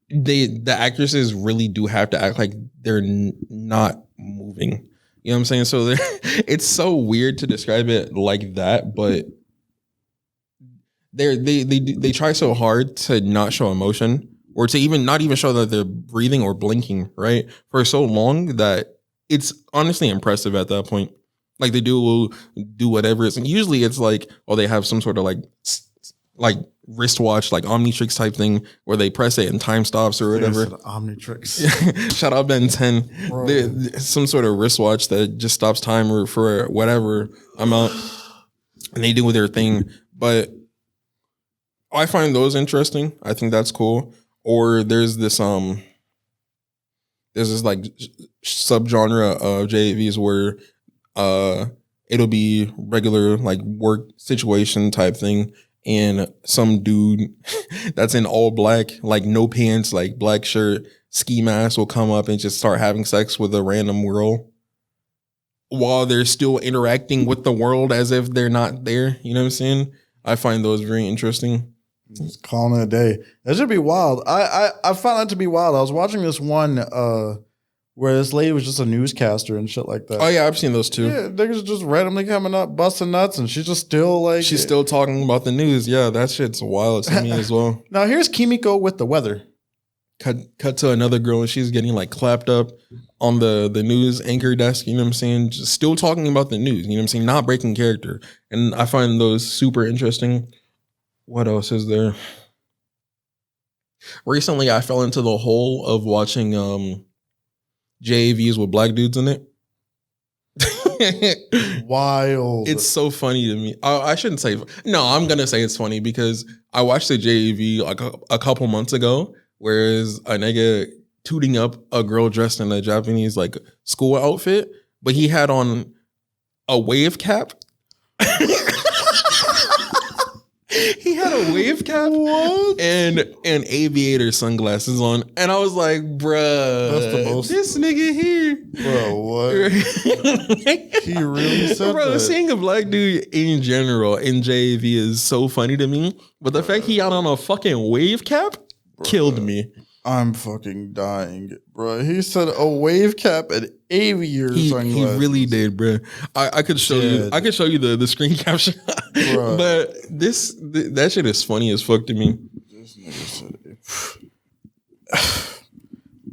the actresses really do have to act like they're not moving. You know what I'm saying? So it's so weird to describe it like that, but they try so hard to not show emotion, or to not even show that they're breathing or blinking, right? For so long that it's honestly impressive at that point. Like they will do whatever. And usually it's like, oh, they have some sort of like wristwatch, like Omnitrix type thing, where they press it and time stops or whatever. Omnitrix. Shout out Ben 10. Some sort of wristwatch that just stops time for whatever amount, and they do their thing. But I find those interesting. I think that's cool. Or there's this like subgenre of JAVs where it'll be regular like work situation type thing, and some dude that's in all black, like no pants, like black shirt, ski mask, will come up and just start having sex with a random girl while they're still interacting with the world as if they're not there. You know what I'm saying? I find those very interesting. Just calling it a day. That should be wild. I found that to be wild. I was watching this one where this lady was just a newscaster and shit like that. Oh yeah, I've seen those too. Yeah, niggas just randomly coming up, busting nuts, and she's just still like... She's still talking about the news. Yeah, that shit's wild to me as well. Now here's Kimiko with the weather. Cut to another girl, and she's getting like clapped up on the news anchor desk, you know what I'm saying? Just still talking about the news, you know what I'm saying? Not breaking character. And I find those super interesting. What else is there? Recently, I fell into the hole of watching JAVs with black dudes in it. Wild. It's so funny to me. I shouldn't say... No, I'm going to say it's funny because I watched a JAV like a couple months ago, whereas a nigga tooting up a girl dressed in a Japanese like school outfit, but he had on a wave cap. He had a wave cap and aviator sunglasses on. And I was like, bruh, that's the most... this nigga here. Bro, what? He really said bro, that. Seeing a black dude in general in JAV is so funny to me. But the fact he had on a fucking wave cap killed me. I'm fucking dying, bro. He said a wave cap and aviator sunglasses. He really did, bro. I could show you. I could show you the screen capture, but that shit is funny as fuck to me. This nigga said,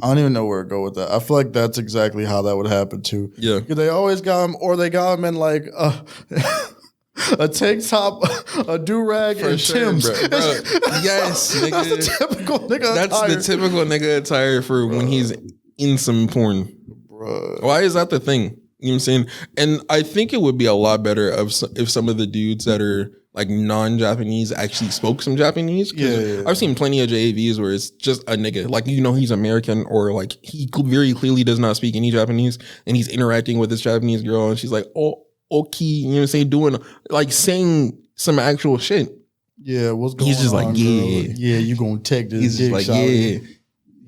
I don't even know where to go with that. I feel like that's exactly how that would happen too. Yeah, because they always got him, or they got him in like a tank top, a do-rag, and Tim's. Bro. Yes, nigga. That's the typical nigga That's attire. the typical nigga attire for when he's in some porn. Bro. Why is that the thing? You know what I'm saying? And I think it would be a lot better if some of the dudes that are like non-Japanese actually spoke some Japanese. Yeah. I've seen plenty of JAVs where it's just a nigga. Like, you know, he's American, or like he very clearly does not speak any Japanese, and he's interacting with this Japanese girl, and she's like, oh, okay, you know what I'm saying? Doing, like, saying some actual shit. Yeah, what's going on? He's just like, yeah. Girl? Yeah, you gonna take this He's dick just like, shot.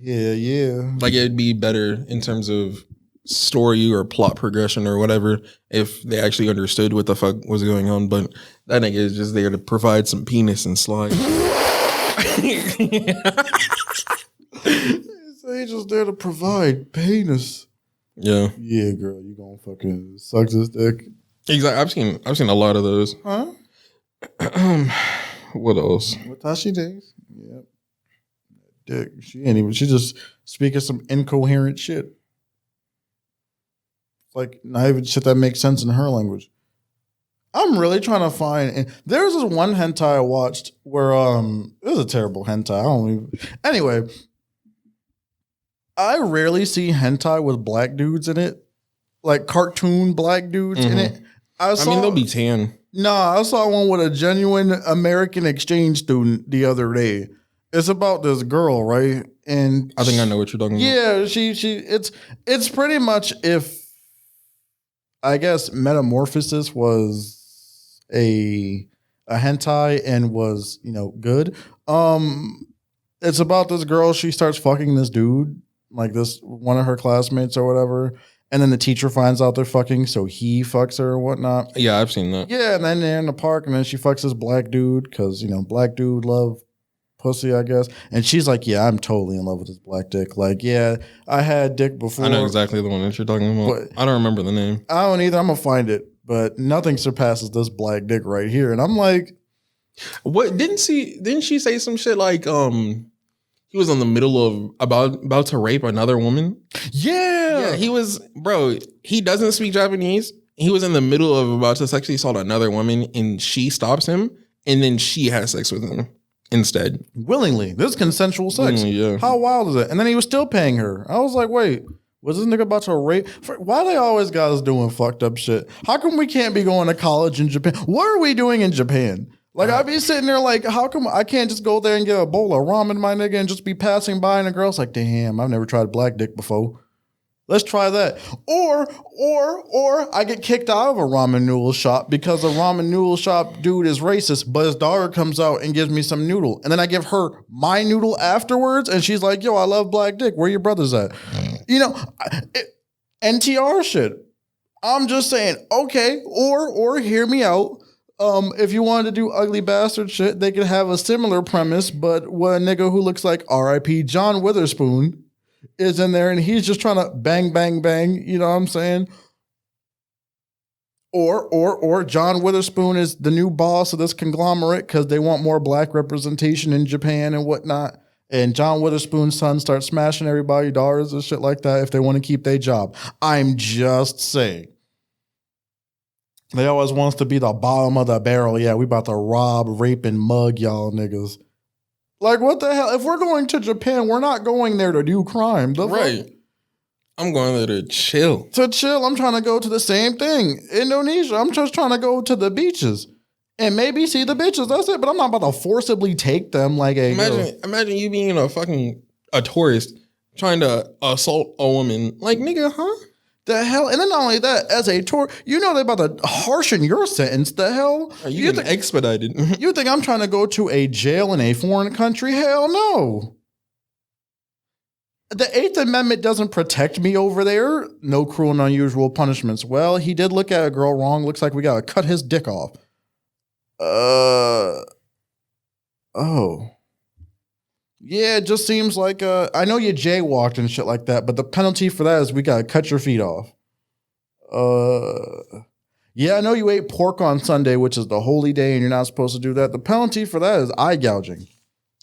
yeah. Yeah. Like, it'd be better in terms of story or plot progression or whatever if they actually understood what the fuck was going on. But that nigga is just there to provide some penis and slide. He's just there to provide penis. Yeah. Yeah, girl, you gonna fucking suck this dick. Exactly. I've seen a lot of those. Huh? What else? What Tashi days? Yep. Dick. She just speaking some incoherent shit. Like not even shit that makes sense in her language. I'm really trying to find. And there's this one hentai I watched where it was a terrible hentai. I don't even. Anyway, I rarely see hentai with black dudes in it, like cartoon black dudes in it. I mean, they'll be tan. Nah, I saw one with a genuine American exchange student the other day. It's about this girl, right? And I think I know what you're talking about. yeah, it's pretty much if I guess Metamorphosis was a hentai and was, good. It's about this girl, she starts fucking this dude, like this one of her classmates or whatever. And then the teacher finds out they're fucking, so he fucks her or whatnot. Yeah, I've seen that. Yeah, and then they're in the park, and then she fucks this black dude because black dude love pussy, I guess. And she's like, "Yeah, I'm totally in love with this black dick. Like, yeah, I had dick before." I know exactly the one that you're talking about. I don't remember the name. I don't either. I'm gonna find it, but nothing surpasses this black dick right here. And I'm like, what? Didn't she say some shit like he was in the middle of about to rape another woman? Yeah, he was, bro. He doesn't speak Japanese. He was in the middle of about to sexually assault another woman, and she stops him, and then she has sex with him instead. Willingly. This is consensual sex. Yeah. How wild is it? And then he was still paying her. I was like, wait, was this nigga about to rape? Why they always got us doing fucked up shit? How come we can't be going to college in Japan? What are we doing in Japan? Like, I be sitting there like, how come I can't just go there and get a bowl of ramen, my nigga, and just be passing by and the girl's like, damn, I've never tried black dick before. Let's try that. Or I get kicked out of a ramen noodle shop because the ramen noodle shop dude is racist, but his daughter comes out and gives me some noodle. And then I give her my noodle afterwards, and she's like, yo, I love black dick. Where your brothers at? NTR shit. I'm just saying, okay, or hear me out. If you wanted to do ugly bastard shit, they could have a similar premise, but what a nigga who looks like R.I.P. John Witherspoon is in there and he's just trying to bang, bang, bang. You know what I'm saying? Or John Witherspoon is the new boss of this conglomerate because they want more black representation in Japan and whatnot. And John Witherspoon's son starts smashing everybody's daughters and shit like that if they want to keep their job. I'm just saying. They always want us to be the bottom of the barrel. Yeah, we about to rob, rape, and mug y'all niggas. Like, what the hell? If we're going to Japan, we're not going there to do crime. Right. I'm going there to chill. To chill. I'm trying to go to the same thing. Indonesia. I'm just trying to go to the beaches. And maybe see the bitches. That's it. But I'm not about to forcibly take them like a... Imagine you being a tourist trying to assault a woman. Like, nigga, huh? The hell? And then not only that, as a tour, they're about to harshen your sentence. The hell? You get expedited. You think I'm trying to go to a jail in a foreign country? Hell no. The 8th Amendment doesn't protect me over there. No cruel and unusual punishments. Well, he did look at a girl wrong. Looks like we got to cut his dick off. Oh. Yeah, it just seems like, I know you jaywalked and shit like that, but the penalty for that is we got to cut your feet off. Yeah, I know you ate pork on Sunday, which is the holy day, and you're not supposed to do that. The penalty for that is eye gouging.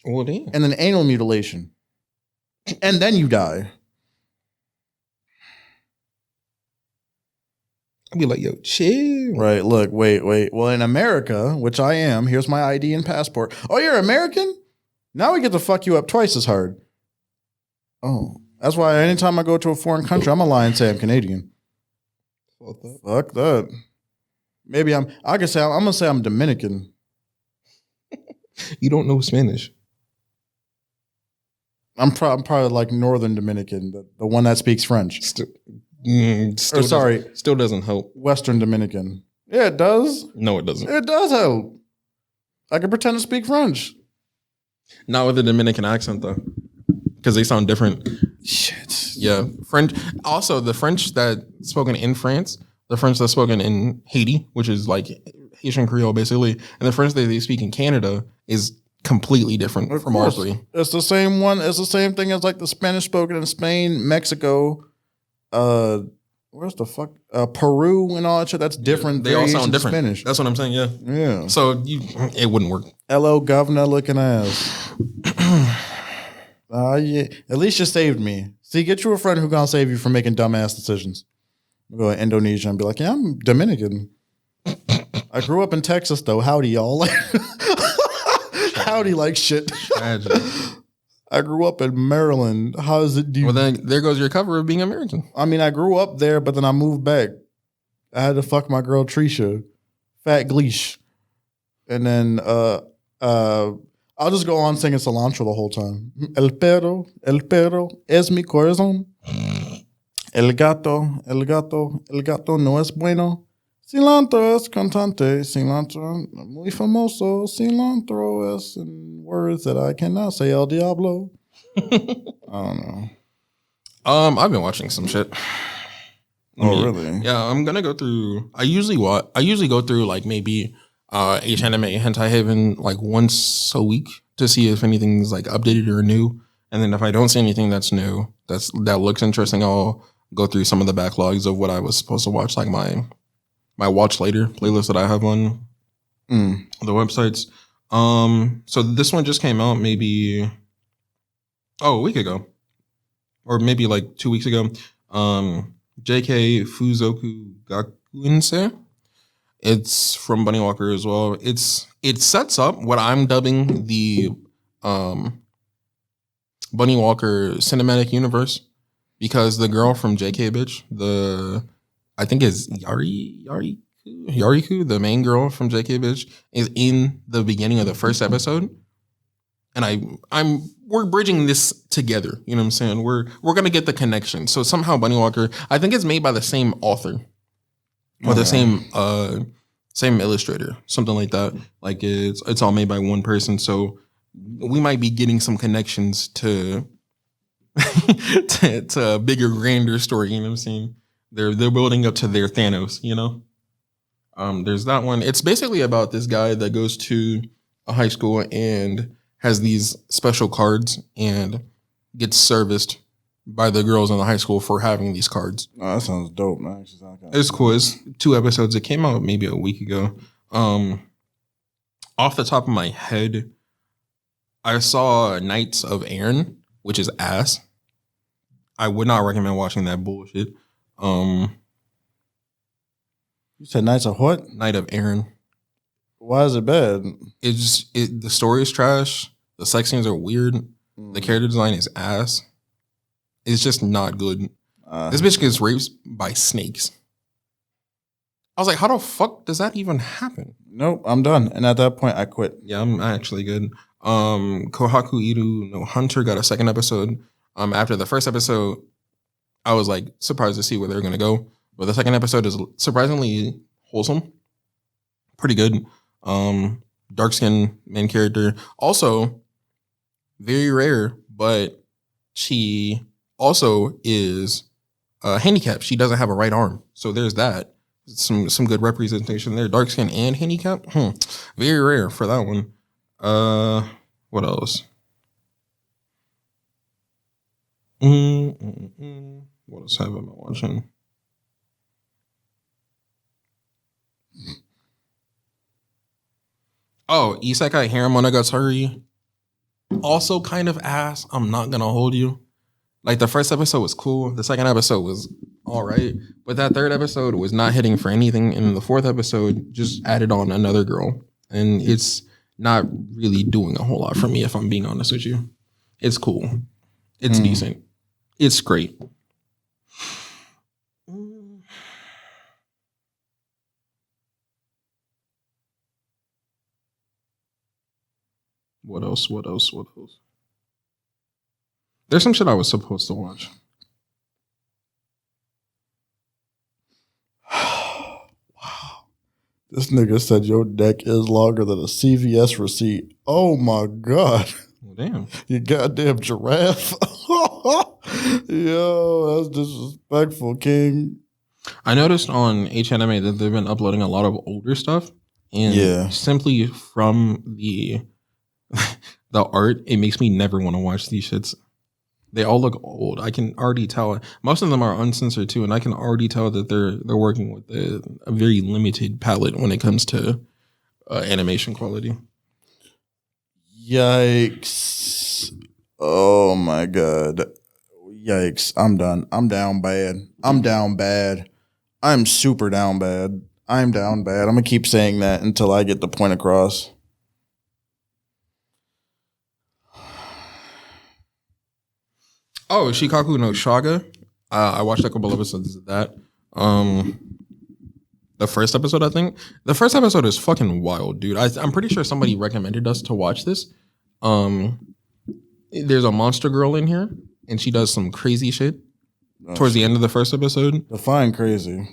Well, damn. And then anal mutilation. And then you die. I'd be like, yo, chill. Right, look, wait. Well, in America, which I am, here's my ID and passport. Oh, you're American? Now we get to fuck you up twice as hard. Oh, that's why anytime I go to a foreign country, I'm gonna lie and say I'm Canadian. Fuck that. Maybe I'm gonna say I'm Dominican. You don't know Spanish. I'm probably like Northern Dominican, the one that speaks French. Still doesn't help. Western Dominican. Yeah, it does. No, it doesn't. It does help. I can pretend to speak French. Not with a Dominican accent though, because they sound different. Shit. Yeah, French. Also, the French that's spoken in France, the French that's spoken in Haiti, which is like Haitian Creole basically, and the French that they speak in Canada is completely different from ours. It's the same one. It's the same thing as like the Spanish spoken in Spain, Mexico, Where's the fuck? Peru and all that shit. That's different. They all sound different. Spanish. That's what I'm saying. Yeah. Yeah. So it wouldn't work. Hello, governor looking ass. Yeah. At least you saved me. See, get you a friend who gonna save you from making dumbass decisions. Go to Indonesia and be like, yeah, I'm Dominican. I grew up in Texas though. Howdy, y'all. Howdy, like shit. Tragic. I grew up in Maryland. How does it do? Well, then there goes your cover of being American. I mean, I grew up there, but then I moved back. I had to fuck my girl Trisha, Fat Gleesh, and then I'll just go on singing cilantro the whole time. El perro es mi corazón. El gato no es bueno. Cilantro es cantante. Cilantro muy famoso. Cilantro es in words that I cannot say. El diablo. I don't know. I've been watching some shit. Really? Yeah, I'm gonna go through. I usually go through like maybe H-Anime, Hentai Haven like once a week to see if anything's like updated or new. And then if I don't see anything that's new, that looks interesting, I'll go through some of the backlogs of what I was supposed to watch, like my watch later playlist that I have on the websites. So this one just came out maybe a week ago, or maybe like 2 weeks ago. JK Fuzoku Gakuinse. It's from Bunny Walker as well. It sets up what I'm dubbing the Bunny Walker cinematic universe, because the girl from JK bitch, I think is Yariku, the main girl from JK bitch, is in the beginning of the first episode. And we're bridging this together. You know what I'm saying? We're gonna get the connection. So somehow Bunny Walker, I think it's made by the same author or the same illustrator, something like that. Like it's all made by one person. So we might be getting some connections to to a bigger, grander story. You know what I'm saying? They're building up to their Thanos. You know. There's that one. It's basically about this guy that goes to a high school and has these special cards and gets serviced by the girls in the high school for having these cards. Oh, that sounds dope, man. It's cool. It's 2 episodes. It came out maybe a week ago. Off the top of my head, I saw Knights of Aaron, which is ass. I would not recommend watching that bullshit. You said Knights of what? Knight of Aaron. Why is it bad? The story is trash. The sex scenes are weird. The character design is ass. It's just not good. This bitch gets raped by snakes. I was like, how the fuck does that even happen? Nope, I'm done. And at that point, I quit. Yeah, I'm actually good. Kohaku Iru no Hunter got a second episode. After the first episode, I was like surprised to see where they're gonna go. But the second episode is surprisingly wholesome. Pretty good. Dark skin main character. Also, very rare, but she also is handicapped. She doesn't have a right arm. So there's that. Some good representation there. Dark skin and handicap. Very rare for that one. What else? What else have I been watching? Oh, Isekai Harem Monogatari. Also kind of ass. I'm not gonna hold you. Like the first episode was cool. The second episode was all right. But that third episode was not hitting for anything. And the fourth episode just added on another girl. And it's not really doing a whole lot for me, if I'm being honest with you. It's cool. It's decent. It's great. What else? There's some shit I was supposed to watch. Wow. This nigga said your deck is longer than a CVS receipt. Oh my God. Well, damn. You goddamn giraffe. Yo, that's disrespectful, King. I noticed on H-Anime that they've been uploading a lot of older stuff. And simply from the art, it makes me never want to watch these shits. They all look old. I can already tell. Most of them are uncensored too, and I can already tell that they're working with a very limited palette when it comes to animation quality. Yikes! Oh my god! Yikes! I'm done. I'm down bad. I'm down bad. I'm super down bad. I'm down bad. I'm gonna keep saying that until I get the point across. Oh, Shikaku no Shaga. I watched a couple episodes of that. The first episode, I think. The first episode is fucking wild, dude. I'm pretty sure somebody recommended us to watch this. There's a monster girl in here, and she does some crazy shit towards the end of the first episode. Define crazy.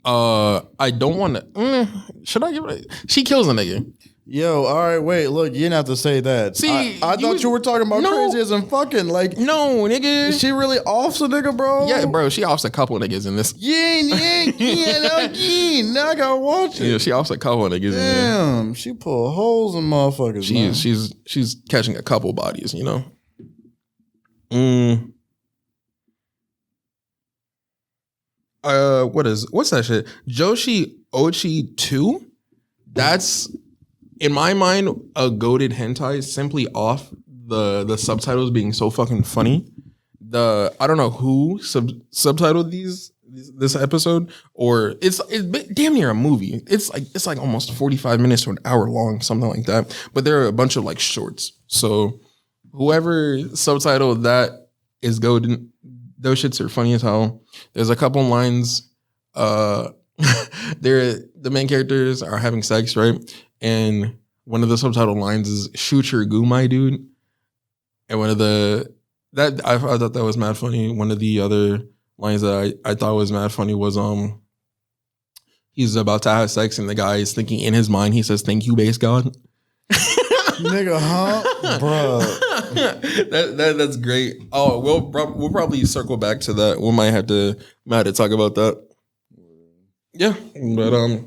I don't want to. Should I give it? She kills a nigga. Yo, all right, wait, look, you didn't have to say that. See, I thought you were talking about crazy as in fucking, like. No, nigga. Is she really offs a nigga, bro? Yeah, bro, she offs a couple niggas in this. Yeah, now I gotta watch it. Yeah, she offs a couple niggas in there. Damn, she pull holes in motherfuckers, man. She's catching a couple bodies, you know? What's that shit? Joshi Ochi 2? That's, in my mind, a goated hentai simply off the subtitles being so fucking funny. I don't know who subtitled this episode, or it's damn near a movie. It's like almost 45 minutes to an hour long, something like that. But there are a bunch of like shorts. So whoever subtitled that is goated. Those shits are funny as hell. There's a couple lines. The main characters are having sex, right? And one of the subtitle lines is "Shoot your goo, my dude." And I thought that was mad funny. One of the other lines that I thought was mad funny was he's about to have sex and the guy is thinking in his mind, he says, "Thank you, base god." Nigga, huh? Bruh. That's great. Oh, we'll probably circle back to that. We might have to talk about that. Yeah, but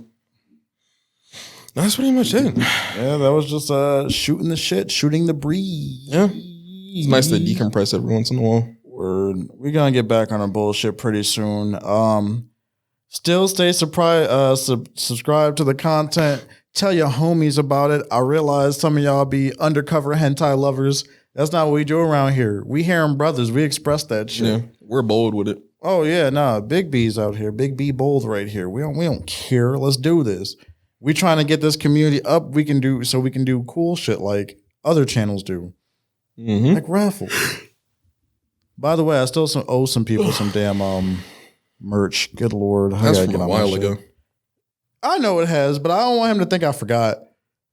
that's pretty much it. Yeah, that was just shooting the shit, shooting the breeze. Yeah, it's nice to decompress every once in a while. We're gonna get back on our bullshit pretty soon. Still stay subscribe to the content. Tell your homies about it. I realize some of y'all be undercover hentai lovers. That's not what we do around here. We Harem brothers. We express that shit. Yeah, we're bold with it. Oh yeah, nah. Big B's out here. Big B bold right here. We don't care. Let's do this. We trying to get this community up. We can do cool shit like other channels do, like raffles. By the way, I still owe some people some damn merch. Good lord, that's from a while ago. I know it has, but I don't want him to think I forgot.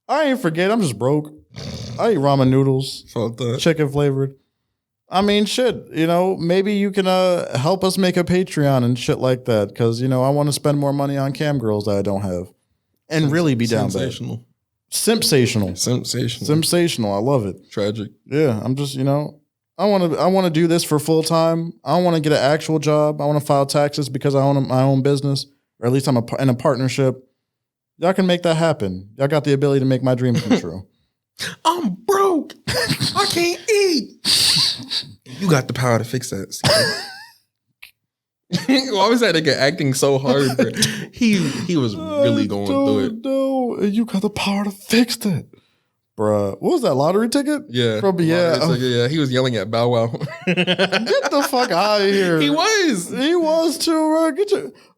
I ain't forget. I'm just broke. I eat ramen noodles, chicken flavored. I mean, shit. You know, maybe you can help us make a Patreon and shit like that, because I want to spend more money on cam girls that I don't have, and really be down bad. Sensational. I love it. Tragic. Yeah, I'm just I want to do this for full time. I don't want to get an actual job. I want to file taxes because I own my own business. Or at least I'm in a partnership. Y'all can make that happen. Y'all got the ability to make my dreams come true. I'm broke. I can't eat. You got the power to fix that. Why was that nigga acting so hard, bro? He was really going through it. No, you got the power to fix that. Bruh, what was that, lottery ticket? Yeah. Yeah, he was yelling at Bow Wow. Get the fuck out of here. He was too, bro.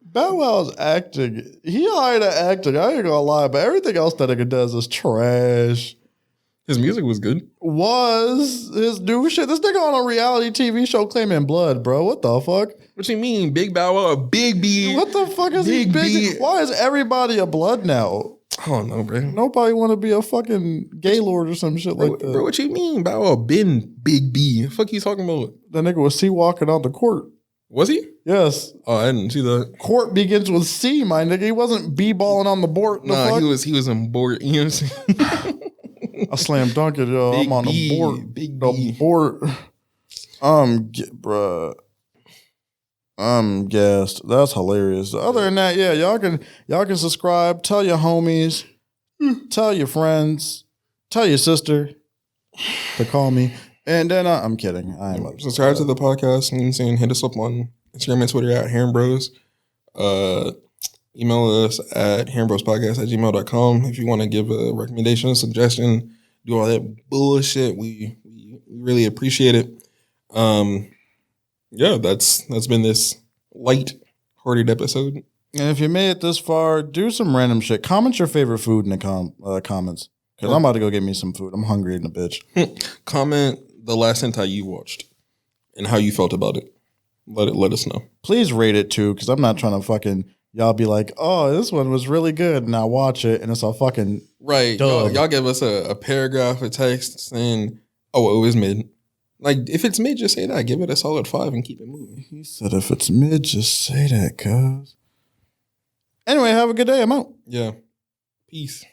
Bow Wow's acting. He hired an acting. I ain't gonna lie, but everything else that nigga does is trash. His music was good. His new shit. This nigga on a reality TV show claiming blood, bro. What the fuck? What you mean, Big Bow Wow, Big B? What the fuck is he big? Why is everybody a blood now? I don't know, bro. Nobody want to be a fucking Gaylord or some shit like that. Bro, what you mean, Bow Wow been Big B? The fuck you talking about? That nigga was C-walking on the court. Was he? Yes. Oh, I didn't see that. Court begins with C, my nigga. He wasn't B-balling on the board. Nah, he was in board. You know what I'm saying? I slam dunk it, yo. I'm on the board. Big the board. Bruh. I'm gassed. That's hilarious. Other than that, yeah, y'all can subscribe. Tell your homies. Tell your friends. Tell your sister to call me. And then I'm kidding. I'm Subscribe to the podcast. And saying hit us up on Instagram and Twitter at Harem Bros. Email us at harembrospodcast@gmail.com if you want to give a recommendation, a suggestion, do all that bullshit. We really appreciate it. Yeah, that's been this light-hearted episode. And if you made it this far, do some random shit. Comment your favorite food in the comments. Because I'm about to go get me some food. I'm hungry in a bitch. Comment the last hentai you watched and how you felt about it. Let us know. Please rate it too, because I'm not trying to fucking y'all be like, oh, this one was really good, and I watch it and it's a fucking right. Y'all give us a paragraph of text saying, oh, it was mid. Like if it's mid, just say that. Give it a solid 5 and keep it moving. He said if it's mid, just say that, cuz. Anyway, have a good day. I'm out. Yeah. Peace.